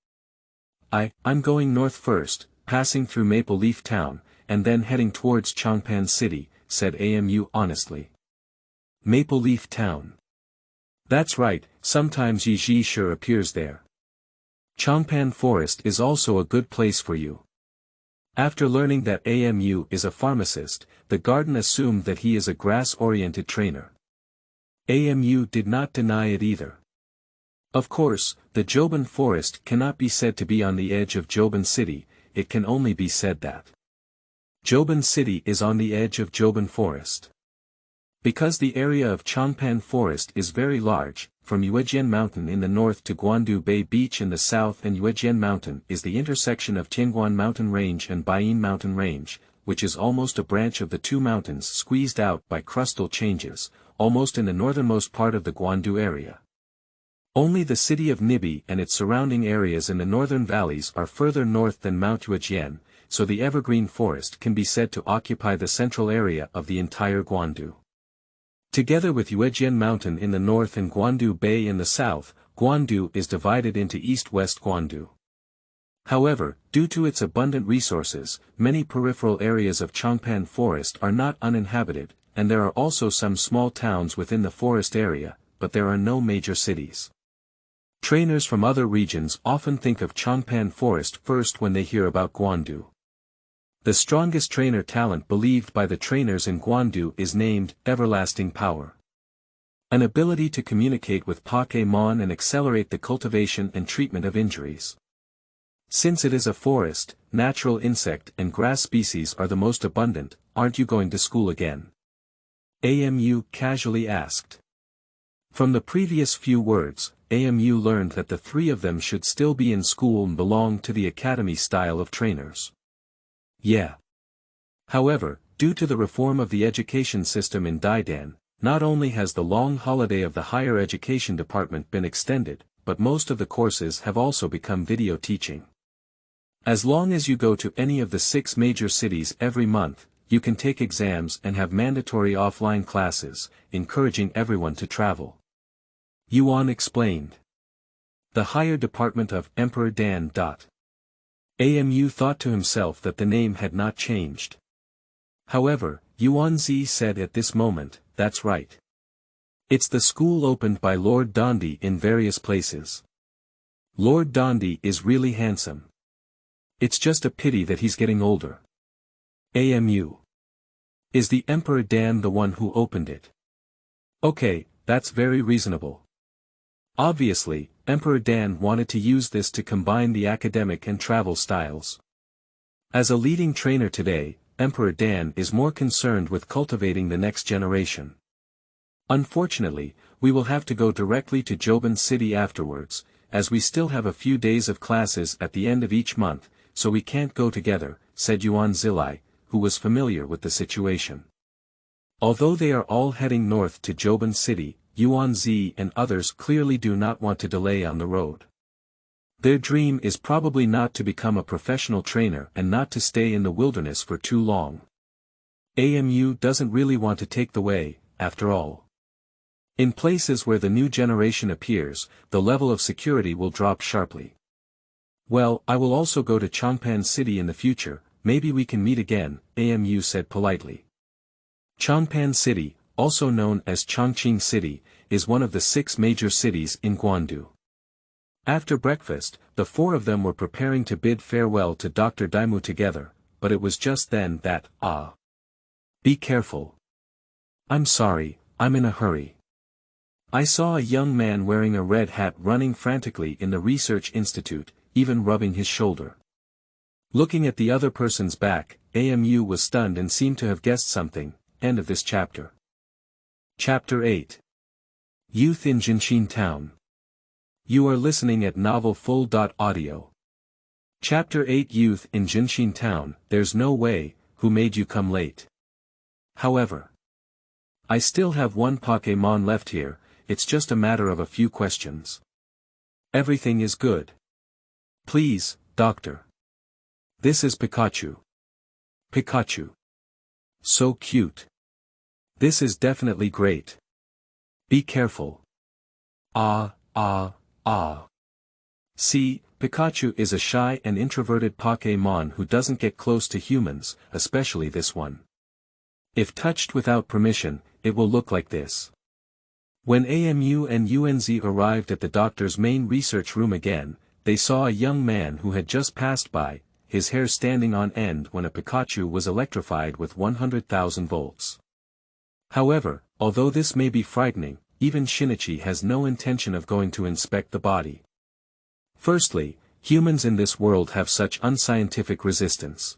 I'm going north first, passing through Maple Leaf Town, and then heading towards Changpan City, said AMU honestly. Maple Leaf Town. That's right, sometimes Yi sure appears there. Changpan Forest is also a good place for you. After learning that AMU is a pharmacist, the garden assumed that he is a grass-oriented trainer. AMU did not deny it either. Of course, the Joban Forest cannot be said to be on the edge of Joban City, it can only be said that Joban City is on the edge of Joban Forest. Because the area of Changpan Forest is very large, from Yuejian Mountain in the north to Guandu Bay Beach in the south, and Yuejian Mountain is the intersection of Tianguan Mountain Range and Baiyin Mountain Range, which is almost a branch of the 2 mountains squeezed out by crustal changes, almost in the northernmost part of the Guandu area. Only the city of Nibi and its surrounding areas in the northern valleys are further north than Mount Yuejian, so the evergreen forest can be said to occupy the central area of the entire Guandu. Together with Yuejian Mountain in the north and Guandu Bay in the south, Guandu is divided into east-west Guandu. However, due to its abundant resources, many peripheral areas of Changpan Forest are not uninhabited, and there are also some small towns within the forest area, but there are no major cities. Trainers from other regions often think of Changpan Forest first when they hear about Guandu. The strongest trainer talent believed by the trainers in Guandu is named Everlasting Power. An ability to communicate with Pokémon and accelerate the cultivation and treatment of injuries. Since it is a forest, natural insect and grass species are the most abundant. Aren't you going to school again? AMU casually asked. From the previous few words, AMU learned that the 3 of them should still be in school and belong to the academy style of trainers. Yeah. However, due to the reform of the education system in Daidan, not only has the long holiday of the higher education department been extended, but most of the courses have also become video teaching. As long as you go to any of the 6 major cities every month, you can take exams and have mandatory offline classes, encouraging everyone to travel. Yuan explained. The higher department of Emperor Dan. AMU thought to himself that the name had not changed. However, Yuanzi said at this moment, that's right. It's the school opened by Lord Dondi in various places. Lord Dondi is really handsome. It's just a pity that he's getting older. AMU. Is the Emperor Dan the one who opened it? Okay, that's very reasonable. Obviously, Emperor Dan wanted to use this to combine the academic and travel styles. As a leading trainer today, Emperor Dan is more concerned with cultivating the next generation. Unfortunately, we will have to go directly to Joban City afterwards, as we still have a few days of classes at the end of each month, so we can't go together, said Yuan Zilai, who was familiar with the situation. Although they are all heading north to Joban City, Yuan Zi and others clearly do not want to delay on the road. Their dream is probably not to become a professional trainer and not to stay in the wilderness for too long. AMU doesn't really want to take the way, after all. In places where the new generation appears, the level of security will drop sharply. Well, I will also go to Changpan City in the future, maybe we can meet again, AMU said politely. Changpan City, also known as Chongqing City, is one of the 6 major cities in Guandu. After breakfast, the 4 of them were preparing to bid farewell to Dr. Daimu together, but it was just then that, be careful. I'm sorry, I'm in a hurry. I saw a young man wearing a red hat running frantically in the research institute, even rubbing his shoulder. Looking at the other person's back, AMU was stunned and seemed to have guessed something. End of this chapter. Chapter 8. Youth in Zhenxin Town. You are listening at novelfull.audio. Chapter 8 Youth in Zhenxin Town, There's no way, who made you come late? However, I still have one Pokémon left here, it's just a matter of a few questions. Everything is good. Please, Doctor. This is Pikachu. Pikachu. So cute. This is definitely great. Be careful. See, Pikachu is a shy and introverted Pokémon who doesn't get close to humans, especially this one. If touched without permission, it will look like this. When AMU and UNZ arrived at the doctor's main research room again, they saw a young man who had just passed by, his hair standing on end when a Pikachu was electrified with 100,000 volts. However, although this may be frightening, even Shinichi has no intention of going to inspect the body. Firstly, humans in this world have such unscientific resistance.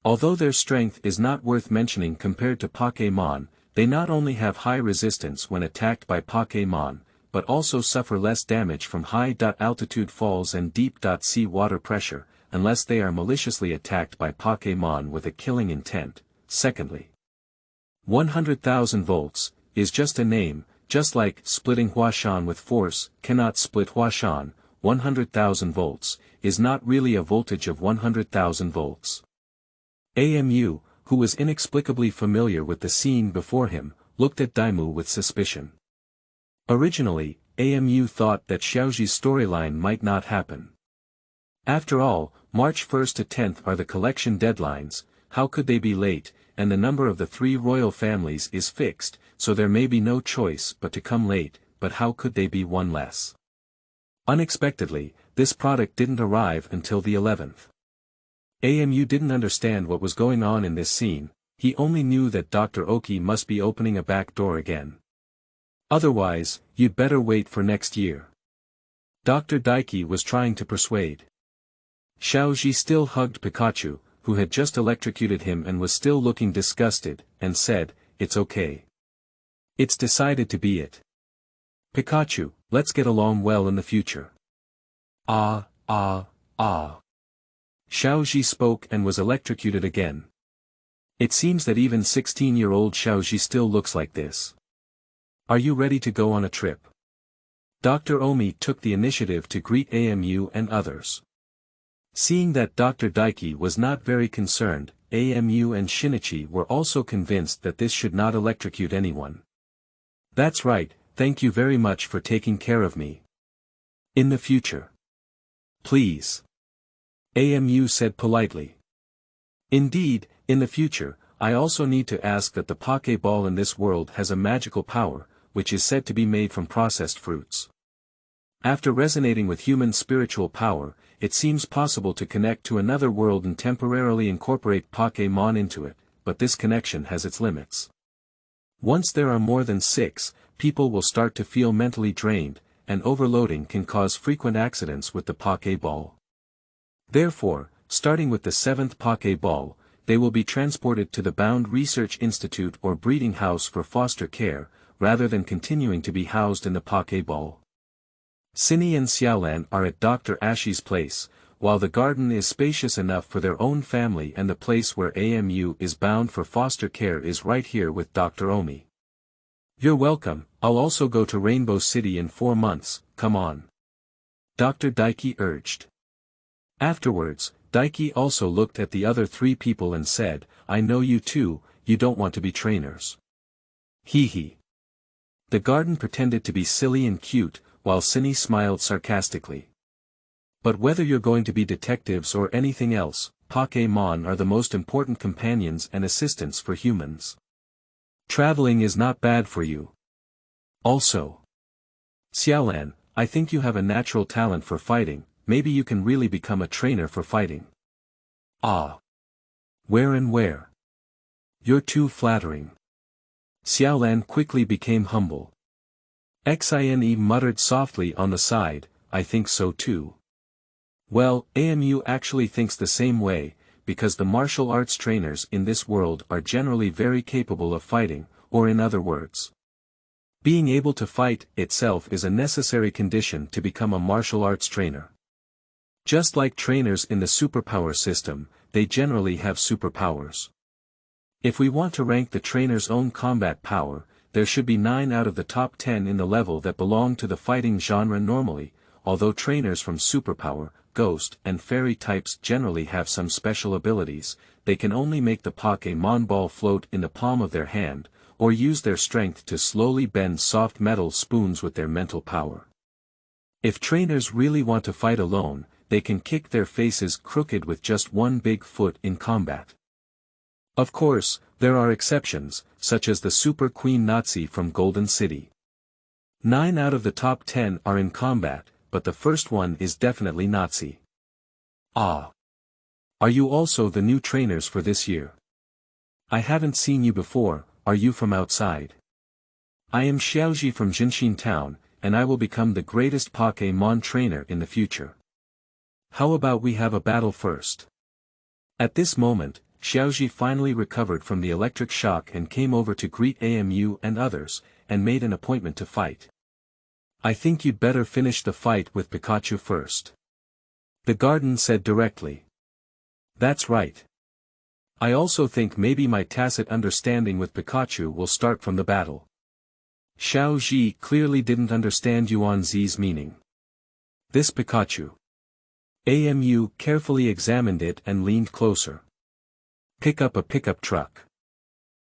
Although their strength is not worth mentioning compared to Pokémon, they not only have high resistance when attacked by Pokémon, but also suffer less damage from high-altitude falls and deep-sea water pressure, unless they are maliciously attacked by Pokémon with a killing intent. Secondly, 100,000 volts is just a name, just like splitting Huashan with force cannot split Huashan. 100,000 volts is not really a voltage of 100,000 volts. AMU, who was inexplicably familiar with the scene before him, looked at Daimu with suspicion. Originally, AMU thought that Xiaoji's storyline might not happen. After all, March 1st to 10th are the collection deadlines, how could they be late, and the number of the 3 royal families is fixed, so there may be no choice but to come late, but how could they be one less? Unexpectedly, this product didn't arrive until the 11th. AMU didn't understand what was going on in this scene, he only knew that Dr. Oki must be opening a back door again. Otherwise, you'd better wait for next year. Dr. Daiki was trying to persuade. Xiaoji still hugged Pikachu, who had just electrocuted him and was still looking disgusted, and said, "It's okay. It's decided to be it. Pikachu, let's get along well in the future." Xiaoji spoke and was electrocuted again. It seems that even 16-year-old Xiaoji still looks like this. Are you ready to go on a trip? Dr. Omi took the initiative to greet AMU and others. Seeing that Dr. Daiki was not very concerned, AMU and Shinichi were also convinced that this should not electrocute anyone. That's right, thank you very much for taking care of me. In the future. Please. AMU said politely. Indeed, in the future, I also need to ask that the Pokéball in this world has a magical power, which is said to be made from processed fruits. After resonating with human spiritual power, it seems possible to connect to another world and temporarily incorporate Pokémon into it, but this connection has its limits. Once there are more than 6, people will start to feel mentally drained, and overloading can cause frequent accidents with the Pokéball. Therefore, starting with the 7th Poké Ball, they will be transported to the Bound Research Institute or breeding house for foster care, rather than continuing to be housed in the Poké Ball. Cindy and Xiaolan are at Dr. Ashi's place, while the garden is spacious enough for their own family and the place where AMU is bound for foster care is right here with Dr. Omi. You're welcome, I'll also go to Rainbow City in 4 months, come on. Dr. Daiki urged. Afterwards, Daiki also looked at the other 3 people and said, I know you too, you don't want to be trainers. Hee hee. The garden pretended to be silly and cute, while Cindy smiled sarcastically. But whether you're going to be detectives or anything else, Pokémon are the most important companions and assistants for humans. Traveling is not bad for you. Also, Xiaolan, I think you have a natural talent for fighting, maybe you can really become a trainer for fighting. Ah. Where and where? You're too flattering. Xiaolan quickly became humble. Xine muttered softly on the side, I think so too. Well, AMU actually thinks the same way, because the martial arts trainers in this world are generally very capable of fighting, or in other words, being able to fight itself is a necessary condition to become a martial arts trainer. Just like trainers in the superpower system, they generally have superpowers. If we want to rank the trainer's own combat power, there should be 9 out of the top 10 in the level that belong to the fighting genre normally, although trainers from superpower, ghost and fairy types generally have some special abilities, they can only make the Pokémon ball float in the palm of their hand, or use their strength to slowly bend soft metal spoons with their mental power. If trainers really want to fight alone, they can kick their faces crooked with just one big foot in combat. Of course, there are exceptions, such as the Super Queen Nazi from Golden City. 9 out of the top 10 are in combat, but the first one is definitely Nazi. Ah. Are you also the new trainers for this year? I haven't seen you before, are you from outside? I am Xiaoji from Zhenxin town, and I will become the greatest Pokémon trainer in the future. How about we have a battle first? At this moment, Xiaoji finally recovered from the electric shock and came over to greet AMU and others, and made an appointment to fight. I think you'd better finish the fight with Pikachu first. The garden said directly. That's right. I also think maybe my tacit understanding with Pikachu will start from the battle. Xiao Ji clearly didn't understand Yuan Zi's meaning. This Pikachu. AMU carefully examined it and leaned closer. Pick up a pickup truck.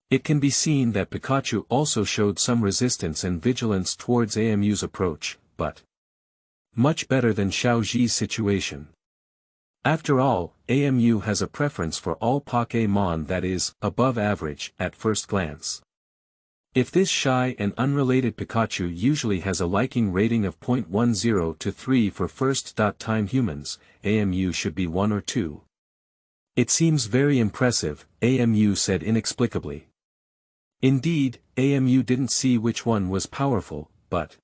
It can be seen that Pikachu also showed some resistance and vigilance towards AMU's approach, but much better than Xiao Ji's situation. After all, AMU has a preference for all Pokémon that is above average at first glance. If this shy and unrelated Pikachu usually has a liking rating of 0.10 to 3 for first-time humans, AMU should be 1 or 2. It seems very impressive, AMU said inexplicably. Indeed, AMU didn't see which one was powerful, but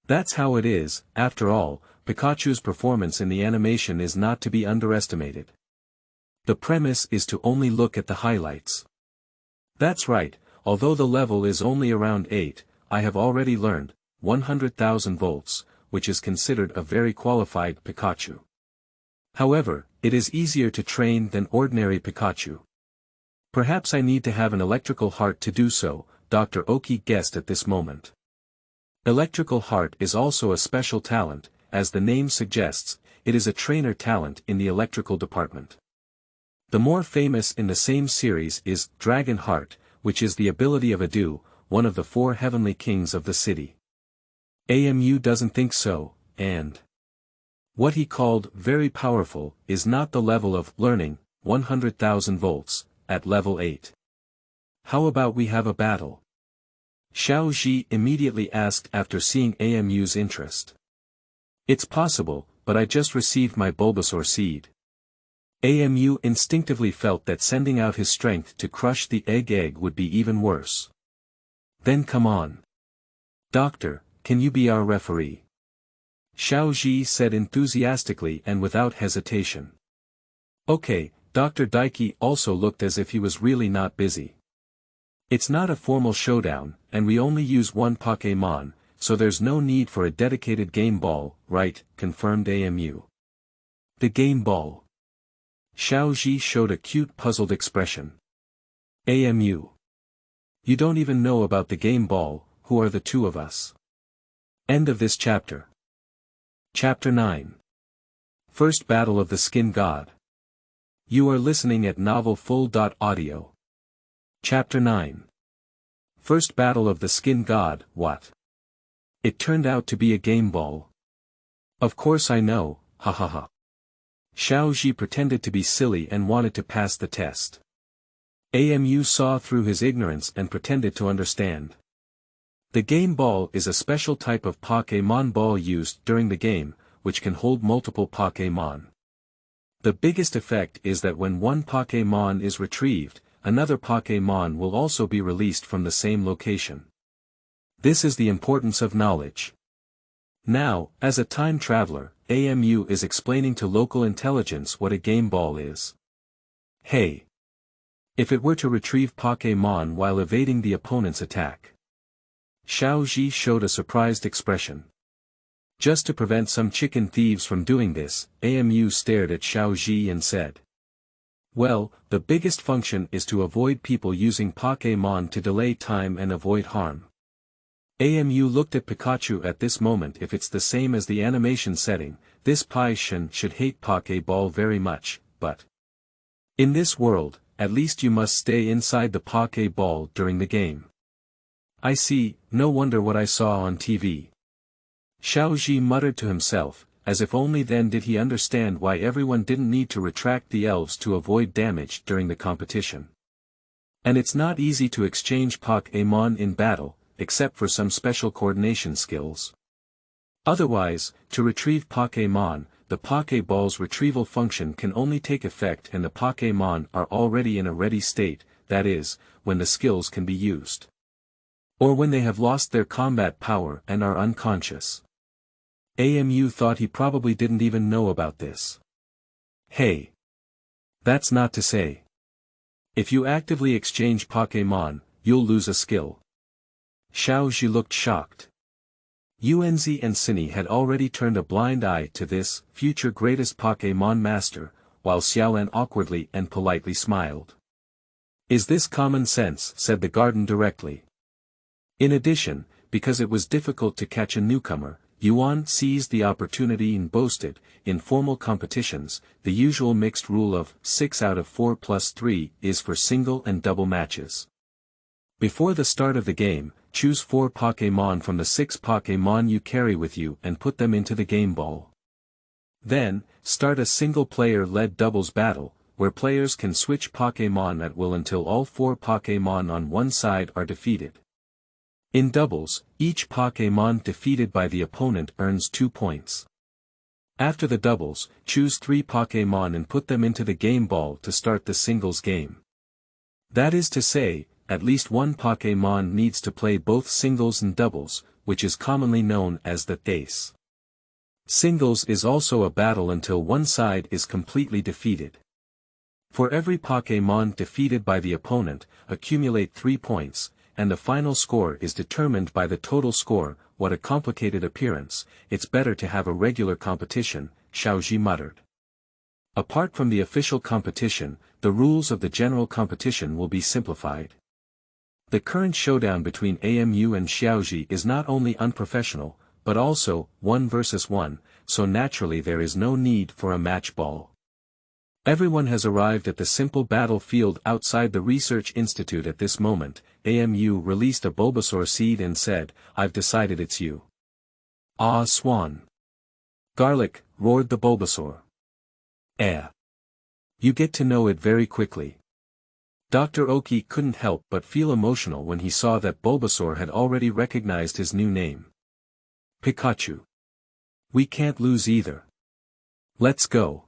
that's how it is. After all, Pikachu's performance in the animation is not to be underestimated. The premise is to only look at the highlights. That's right, although the level is only around 8, I have already learned 100,000 volts, which is considered a very qualified Pikachu. However, it is easier to train than ordinary Pikachu. Perhaps I need to have an electrical heart to do so, Dr. Oki guessed at this moment. Electrical heart is also a special talent, as the name suggests, it is a trainer talent in the electrical department. The more famous in the same series is Dragon Heart, which is the ability of Adu, one of the 4 heavenly kings of the city. AMU doesn't think so, and what he called very powerful is not the level of learning, 100,000 volts, at level 8. How about we have a battle? Xiao Ji immediately asked after seeing AMU's interest. It's possible, but I just received my Bulbasaur seed. AMU instinctively felt that sending out his strength to crush the egg would be even worse. Then come on. Doctor, can you be our referee? Xiao Ji said enthusiastically and without hesitation. Okay, Dr. Daiki also looked as if he was really not busy. It's not a formal showdown, and we only use one Pokémon, so there's no need for a dedicated game ball, right? Confirmed AMU. The game ball. Xiaoji showed a cute puzzled expression. AMU. You don't even know about the game ball, who are the two of us? End of this chapter. Chapter 9. First Battle of the Skin God. You are listening at novelfull.audio. Chapter 9. First Battle of the Skin God, what? It turned out to be a game ball. Of course I know, ha ha ha. Xiaoji pretended to be silly and wanted to pass the test. AMU saw through his ignorance and pretended to understand. The game ball is a special type of Pokémon ball used during the game, which can hold multiple Pokémon. The biggest effect is that when one Pokémon is retrieved, another Pokémon will also be released from the same location. This is the importance of knowledge. Now, as a time traveler, AMU is explaining to local intelligence what a game ball is. Hey! If it were to retrieve Pokémon while evading the opponent's attack. Xiaoji showed a surprised expression. Just to prevent some chicken thieves from doing this, AMU stared at Xiaoji and said. Well, the biggest function is to avoid people using Pokémon to delay time and avoid harm. AMU looked at Pikachu at this moment. If it's the same as the animation setting, this Shen should hate Pokéball very much, but in this world, at least you must stay inside the Pokéball during the game. I see, no wonder what I saw on TV. Xiaoji muttered to himself, as if only then did he understand why everyone didn't need to retract the elves to avoid damage during the competition. And it's not easy to exchange Pokémon in battle, except for some special coordination skills. Otherwise, to retrieve Pokémon, the Pokéball's retrieval function can only take effect and the Pokémon are already in a ready state, that is, when the skills can be used. Or when they have lost their combat power and are unconscious. AMU thought he probably didn't even know about this. Hey! That's not to say. If you actively exchange Pokémon, you'll lose a skill. Xiaoji looked shocked. Yuanzi and Cini had already turned a blind eye to this, future greatest Pokémon master, while Xiaolan awkwardly and politely smiled. Is this common sense? Said the garden directly. In addition, because it was difficult to catch a newcomer, Yuan seized the opportunity and boasted, in formal competitions, the usual mixed rule of 6 out of 4 plus 3 is for single and double matches. Before the start of the game, choose 4 Pokémon from the 6 Pokémon you carry with you and put them into the game ball. Then, start a single-player-led doubles battle, where players can switch Pokémon at will until all 4 Pokémon on one side are defeated. In doubles, each Pokémon defeated by the opponent earns 2 points. After the doubles, choose 3 Pokémon and put them into the game ball to start the singles game. That is to say, at least one Pokémon needs to play both singles and doubles, which is commonly known as the ace. Singles is also a battle until one side is completely defeated. For every Pokémon defeated by the opponent, accumulate 3 points, and the final score is determined by the total score. What a complicated appearance, it's better to have a regular competition, Xiaoji muttered. Apart from the official competition, the rules of the general competition will be simplified. The current showdown between AMU and Xiaoji is not only unprofessional, but also 1 versus 1, so naturally there is no need for a match ball. Everyone has arrived at the simple battlefield outside the research institute at this moment. AMU released a Bulbasaur seed and said, I've decided it's you. Ah Swan. Garlic, roared the Bulbasaur. You get to know it very quickly. Dr. Oki couldn't help but feel emotional when he saw that Bulbasaur had already recognized his new name. Pikachu. We can't lose either. Let's go.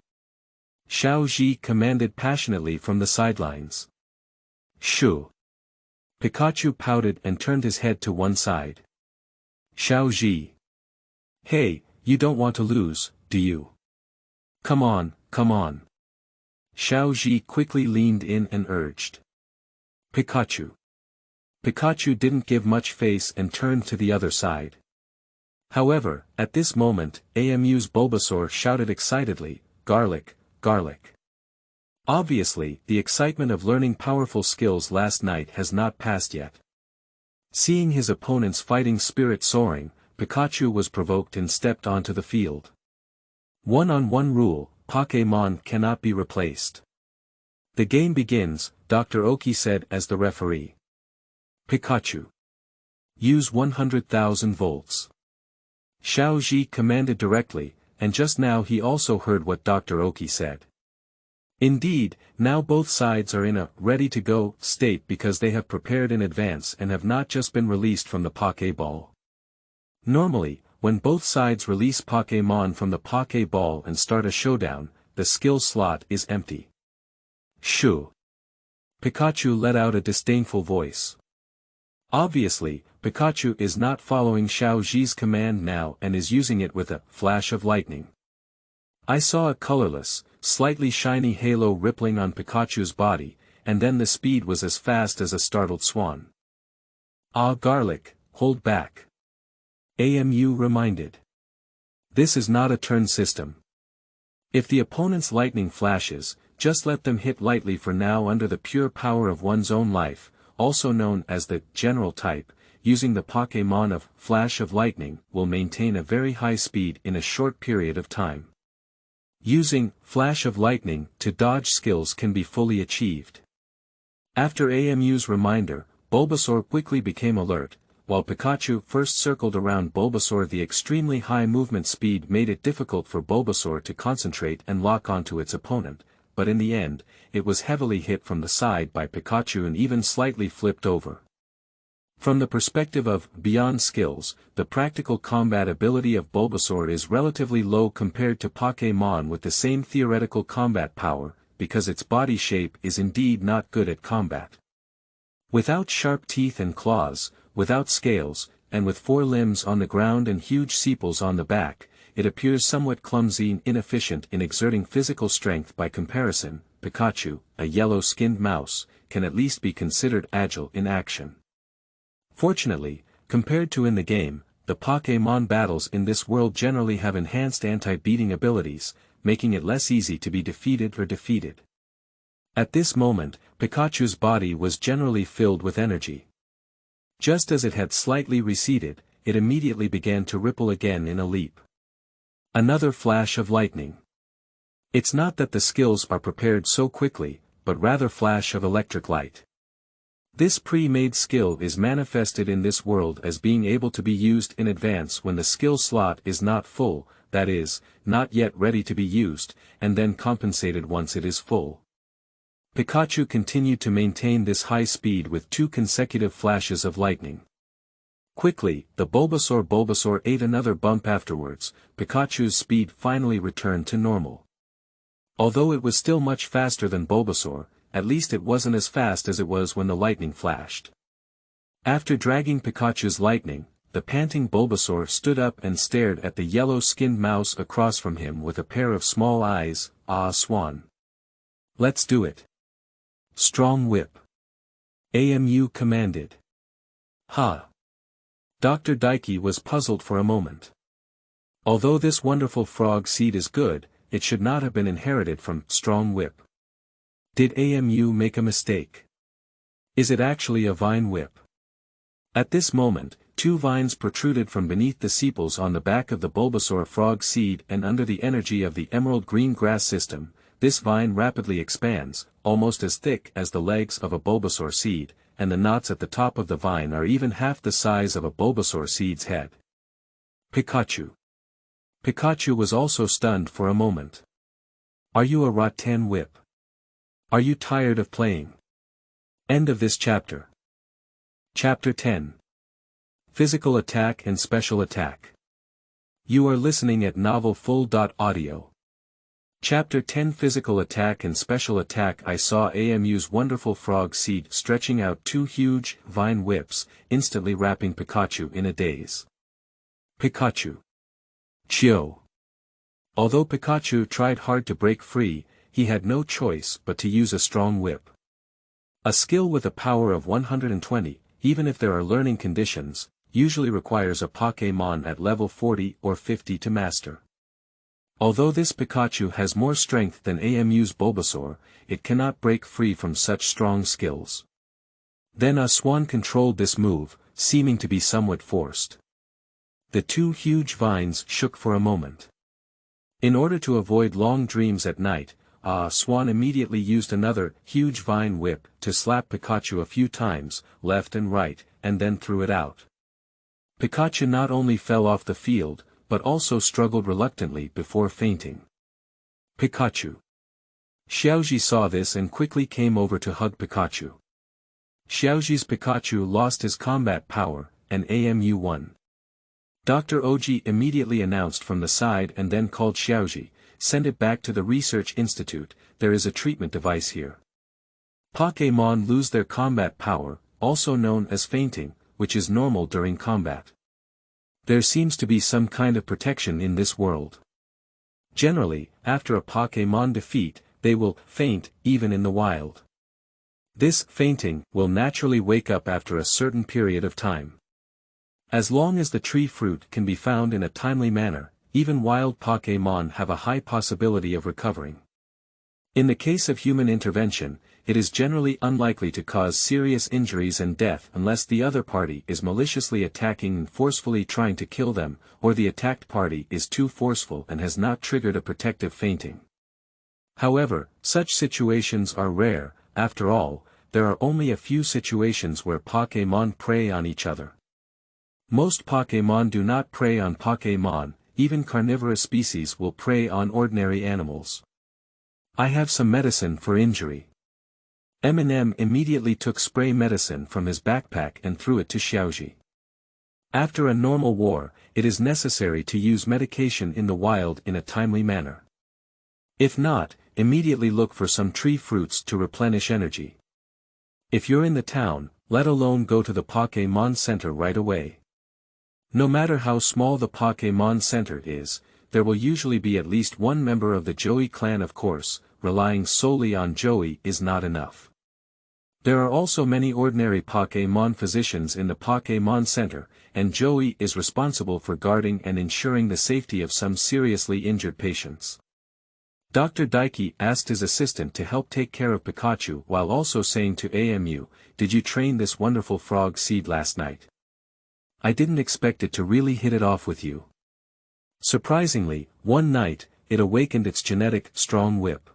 Xiaoji commanded passionately from the sidelines. Shoo. Pikachu pouted and turned his head to one side. Xiaoji. Hey, you don't want to lose, do you? Come on, come on. Xiao Ji quickly leaned in and urged. Pikachu. Pikachu didn't give much face and turned to the other side. However, at this moment, AMU's Bulbasaur shouted excitedly, "Garlic, garlic." Obviously, the excitement of learning powerful skills last night has not passed yet. Seeing his opponent's fighting spirit soaring, Pikachu was provoked and stepped onto the field. One-on-one rule, Pokémon cannot be replaced. The game begins, Dr. Oki said as the referee. Pikachu. Use 100,000 volts. Xiao Ji commanded directly, and just now he also heard what Dr. Oki said. Indeed, now both sides are in a ready-to-go state because they have prepared in advance and have not just been released from the Pokéball. Normally, when both sides release Pokémon from the Pokéball and start a showdown, the skill slot is empty. Shoo. Pikachu let out a disdainful voice. Obviously, Pikachu is not following Xiao Ji's command now and is using it with a flash of lightning. I saw a colorless, slightly shiny halo rippling on Pikachu's body, and then the speed was as fast as a startled swan. Ah, garlic, hold back. AMU reminded. This is not a turn system. If the opponent's lightning flashes, just let them hit lightly for now under the pure power of one's own life, also known as the general type. Using the Pokémon of Flash of Lightning will maintain a very high speed in a short period of time. Using Flash of Lightning to dodge skills can be fully achieved. After AMU's reminder, Bulbasaur quickly became alert. While Pikachu first circled around Bulbasaur, the extremely high movement speed made it difficult for Bulbasaur to concentrate and lock onto its opponent, but in the end, it was heavily hit from the side by Pikachu and even slightly flipped over. From the perspective of beyond skills, the practical combat ability of Bulbasaur is relatively low compared to Pokémon with the same theoretical combat power, because its body shape is indeed not good at combat. Without sharp teeth and claws, without scales, and with 4 limbs on the ground and huge sepals on the back, it appears somewhat clumsy and inefficient in exerting physical strength. By comparison, Pikachu, a yellow-skinned mouse, can at least be considered agile in action. Fortunately, compared to in the game, the Pokémon battles in this world generally have enhanced anti-beating abilities, making it less easy to be defeated or defeated. At this moment, Pikachu's body was generally filled with energy. Just as it had slightly receded, it immediately began to ripple again in a leap. Another flash of lightning. It's not that the skills are prepared so quickly, but rather flash of electric light. This pre-made skill is manifested in this world as being able to be used in advance when the skill slot is not full, that is, not yet ready to be used, and then compensated once it is full. Pikachu continued to maintain this high speed with 2 consecutive flashes of lightning. Quickly, the Bulbasaur ate another bump afterwards. Pikachu's speed finally returned to normal. Although it was still much faster than Bulbasaur, at least it wasn't as fast as it was when the lightning flashed. After dragging Pikachu's lightning, the panting Bulbasaur stood up and stared at the yellow-skinned mouse across from him with a pair of small eyes. Ah, swan. Let's do it. Strong whip. AMU commanded. Ha. Dr. Daiki was puzzled for a moment. Although this wonderful frog seed is good, it should not have been inherited from Strong Whip. Did AMU make a mistake? Is it actually a vine whip? At this moment, 2 vines protruded from beneath the sepals on the back of the Bulbasaur frog seed, and under the energy of the emerald green grass system, this vine rapidly expands, almost as thick as the legs of a Bulbasaur seed, and the knots at the top of the vine are even half the size of a Bulbasaur seed's head. Pikachu. Pikachu was also stunned for a moment. Are you a rattan whip? Are you tired of playing? End of this chapter. Chapter 10. Physical Attack and Special Attack. You are listening at novelfull.audio. Chapter 10 Physical Attack and Special Attack. I saw AMU's wonderful frog seed stretching out 2 huge vine whips, instantly wrapping Pikachu in a daze. Pikachu. Chio. Although Pikachu tried hard to break free, he had no choice but to use a strong whip. A skill with a power of 120, even if there are learning conditions, usually requires a Pokémon at level 40 or 50 to master. Although this Pikachu has more strength than AMU's Bulbasaur, it cannot break free from such strong skills. Then a swan controlled this move, seeming to be somewhat forced. The two huge vines shook for a moment. In order to avoid long dreams at night, Swan immediately used another huge vine whip to slap Pikachu a few times, left and right, and then threw it out. Pikachu not only fell off the field, but also struggled reluctantly before fainting. Pikachu. Xiaoji saw this and quickly came over to hug Pikachu. Xiaoji's Pikachu lost his combat power, and AMU won. Dr. Oji immediately announced from the side and then called Xiaoji, "Send it back to the research institute, there is a treatment device here." Pokémon lose their combat power, also known as fainting, which is normal during combat. There seems to be some kind of protection in this world. Generally, after a Pokémon defeat, they will faint, even in the wild. This fainting will naturally wake up after a certain period of time. As long as the tree fruit can be found in a timely manner, even wild Pokémon have a high possibility of recovering. In the case of human intervention, it is generally unlikely to cause serious injuries and death unless the other party is maliciously attacking and forcefully trying to kill them, or the attacked party is too forceful and has not triggered a protective fainting. However, such situations are rare. After all, there are only a few situations where Pokémon prey on each other. Most Pokémon do not prey on Pokémon, even carnivorous species will prey on ordinary animals. I have some medicine for injury. Eminem immediately took spray medicine from his backpack and threw it to Xiaoji. After a normal war, it is necessary to use medication in the wild in a timely manner. If not, immediately look for some tree fruits to replenish energy. If you're in the town, let alone go to the Pokémon Center right away. No matter how small the Pokémon Center is, there will usually be at least one member of the Joey clan. Of course, relying solely on Joey is not enough. There are also many ordinary Pokémon physicians in the Pokémon Center, and Joey is responsible for guarding and ensuring the safety of some seriously injured patients. Dr. Daiki asked his assistant to help take care of Pikachu while also saying to AMU, "Did you train this wonderful frog seed last night? I didn't expect it to really hit it off with you." Surprisingly, one night, it awakened its genetic, strong whip.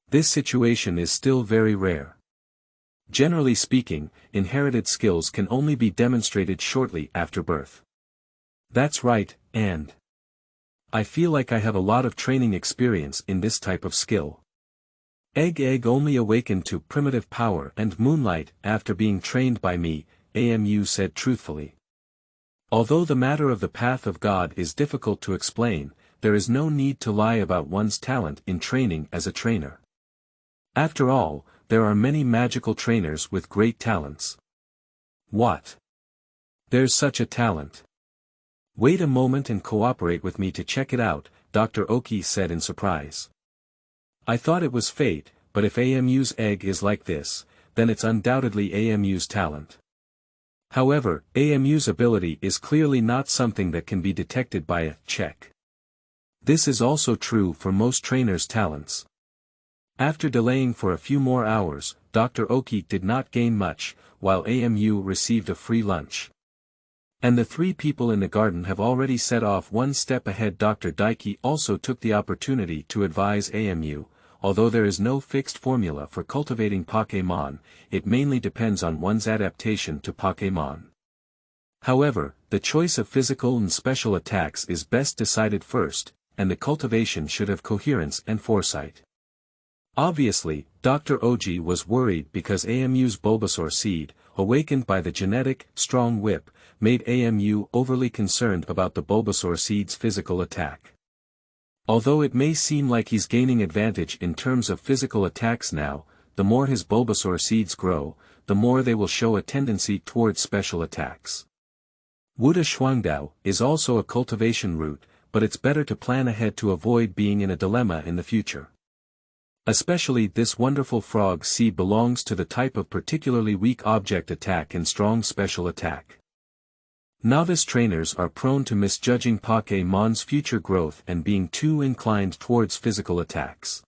This situation is still very rare. Generally speaking, inherited skills can only be demonstrated shortly after birth. That's right, and I feel like I have a lot of training experience in this type of skill. Egg only awakened to primitive power and moonlight after being trained by me, AMU said truthfully. Although the matter of the path of God is difficult to explain, there is no need to lie about one's talent in training as a trainer. After all, there are many magical trainers with great talents. What? There's such a talent. Wait a moment and cooperate with me to check it out, Dr. Oki said in surprise. I thought it was fate, but if AMU's egg is like this, then it's undoubtedly AMU's talent. However, AMU's ability is clearly not something that can be detected by a check. This is also true for most trainers' talents. After delaying for a few more hours, Dr. Oki did not gain much, while AMU received a free lunch. And the three people in the garden have already set off one step ahead. Dr. Daiki also took the opportunity to advise AMU, although there is no fixed formula for cultivating Pokémon, it mainly depends on one's adaptation to Pokémon. However, the choice of physical and special attacks is best decided first, and the cultivation should have coherence and foresight. Obviously, Dr. Oji was worried because AMU's Bulbasaur seed, awakened by the genetic, strong whip, made AMU overly concerned about the Bulbasaur seed's physical attack. Although it may seem like he's gaining advantage in terms of physical attacks now, the more his Bulbasaur seeds grow, the more they will show a tendency towards special attacks. Wuda Shuangdao is also a cultivation route, but it's better to plan ahead to avoid being in a dilemma in the future. Especially this wonderful frog C belongs to the type of particularly weak object attack and strong special attack. Novice trainers are prone to misjudging Pokémon's future growth and being too inclined towards physical attacks.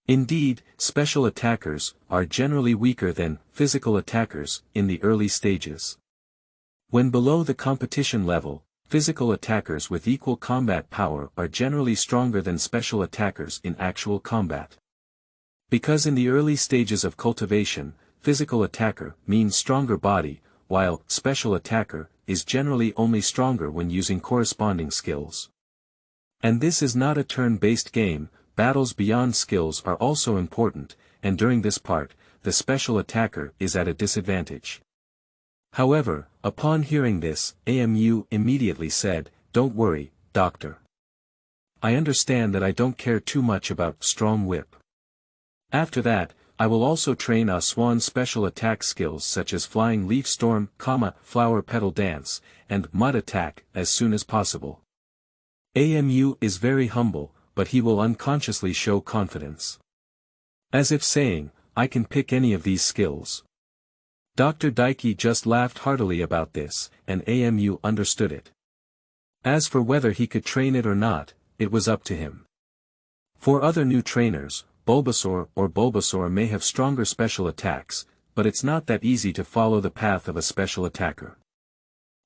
Indeed, special attackers are generally weaker than physical attackers in the early stages. When below the competition level, physical attackers with equal combat power are generally stronger than special attackers in actual combat. Because in the early stages of cultivation, physical attacker means stronger body, while special attacker is generally only stronger when using corresponding skills. And this is not a turn-based game. Battles beyond skills are also important, and during this part, the special attacker is at a disadvantage. However, upon hearing this, AMU immediately said, "Don't worry, Doctor. I understand that I don't care too much about Strong Whip. After that, I will also train Swan's special attack skills such as Flying Leaf Storm, Flower Petal Dance, and Mud Attack as soon as possible." AMU is very humble, but he will unconsciously show confidence. As if saying, "I can pick any of these skills." Dr. Daiki just laughed heartily about this, and AMU understood it. As for whether he could train it or not, it was up to him. For other new trainers, Bulbasaur may have stronger special attacks, but it's not that easy to follow the path of a special attacker.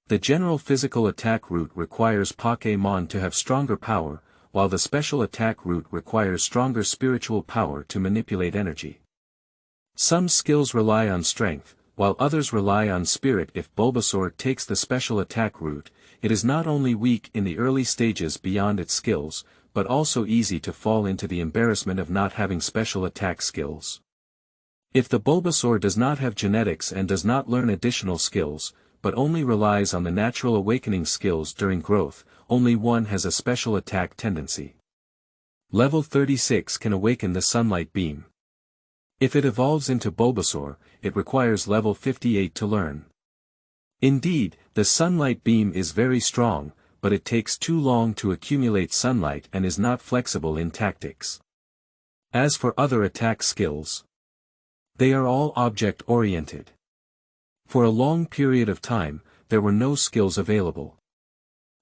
The general physical attack route requires Pokémon to have stronger power, while the special attack route requires stronger spiritual power to manipulate energy. Some skills rely on strength, while others rely on spirit. If Bulbasaur takes the special attack route, it is not only weak in the early stages beyond its skills, but also easy to fall into the embarrassment of not having special attack skills. If the Bulbasaur does not have genetics and does not learn additional skills, but only relies on the natural awakening skills during growth, only one has a special attack tendency. Level 36 can awaken the Sunlight Beam. If it evolves into Bulbasaur, it requires level 58 to learn. Indeed, the Sunlight Beam is very strong, but it takes too long to accumulate sunlight and is not flexible in tactics. As for other attack skills, they are all object-oriented. For a long period of time, there were no skills available.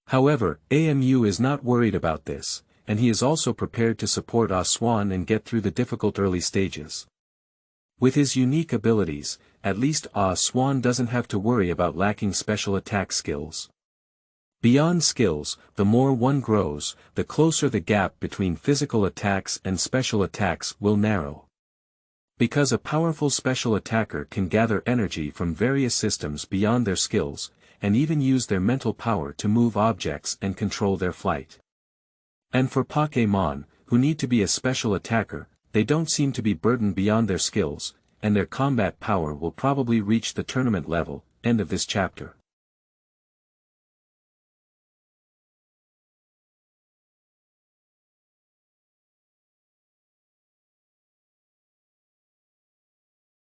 However, AMU is not worried about this, and he is also prepared to support Swan and get through the difficult early stages. With his unique abilities, at least Swan doesn't have to worry about lacking special attack skills. Beyond skills, the more one grows, the closer the gap between physical attacks and special attacks will narrow. Because a powerful special attacker can gather energy from various systems beyond their skills, and even use their mental power to move objects and control their flight. And for Pokémon, who need to be a special attacker, they don't seem to be burdened beyond their skills, and their combat power will probably reach the tournament level. End of this chapter.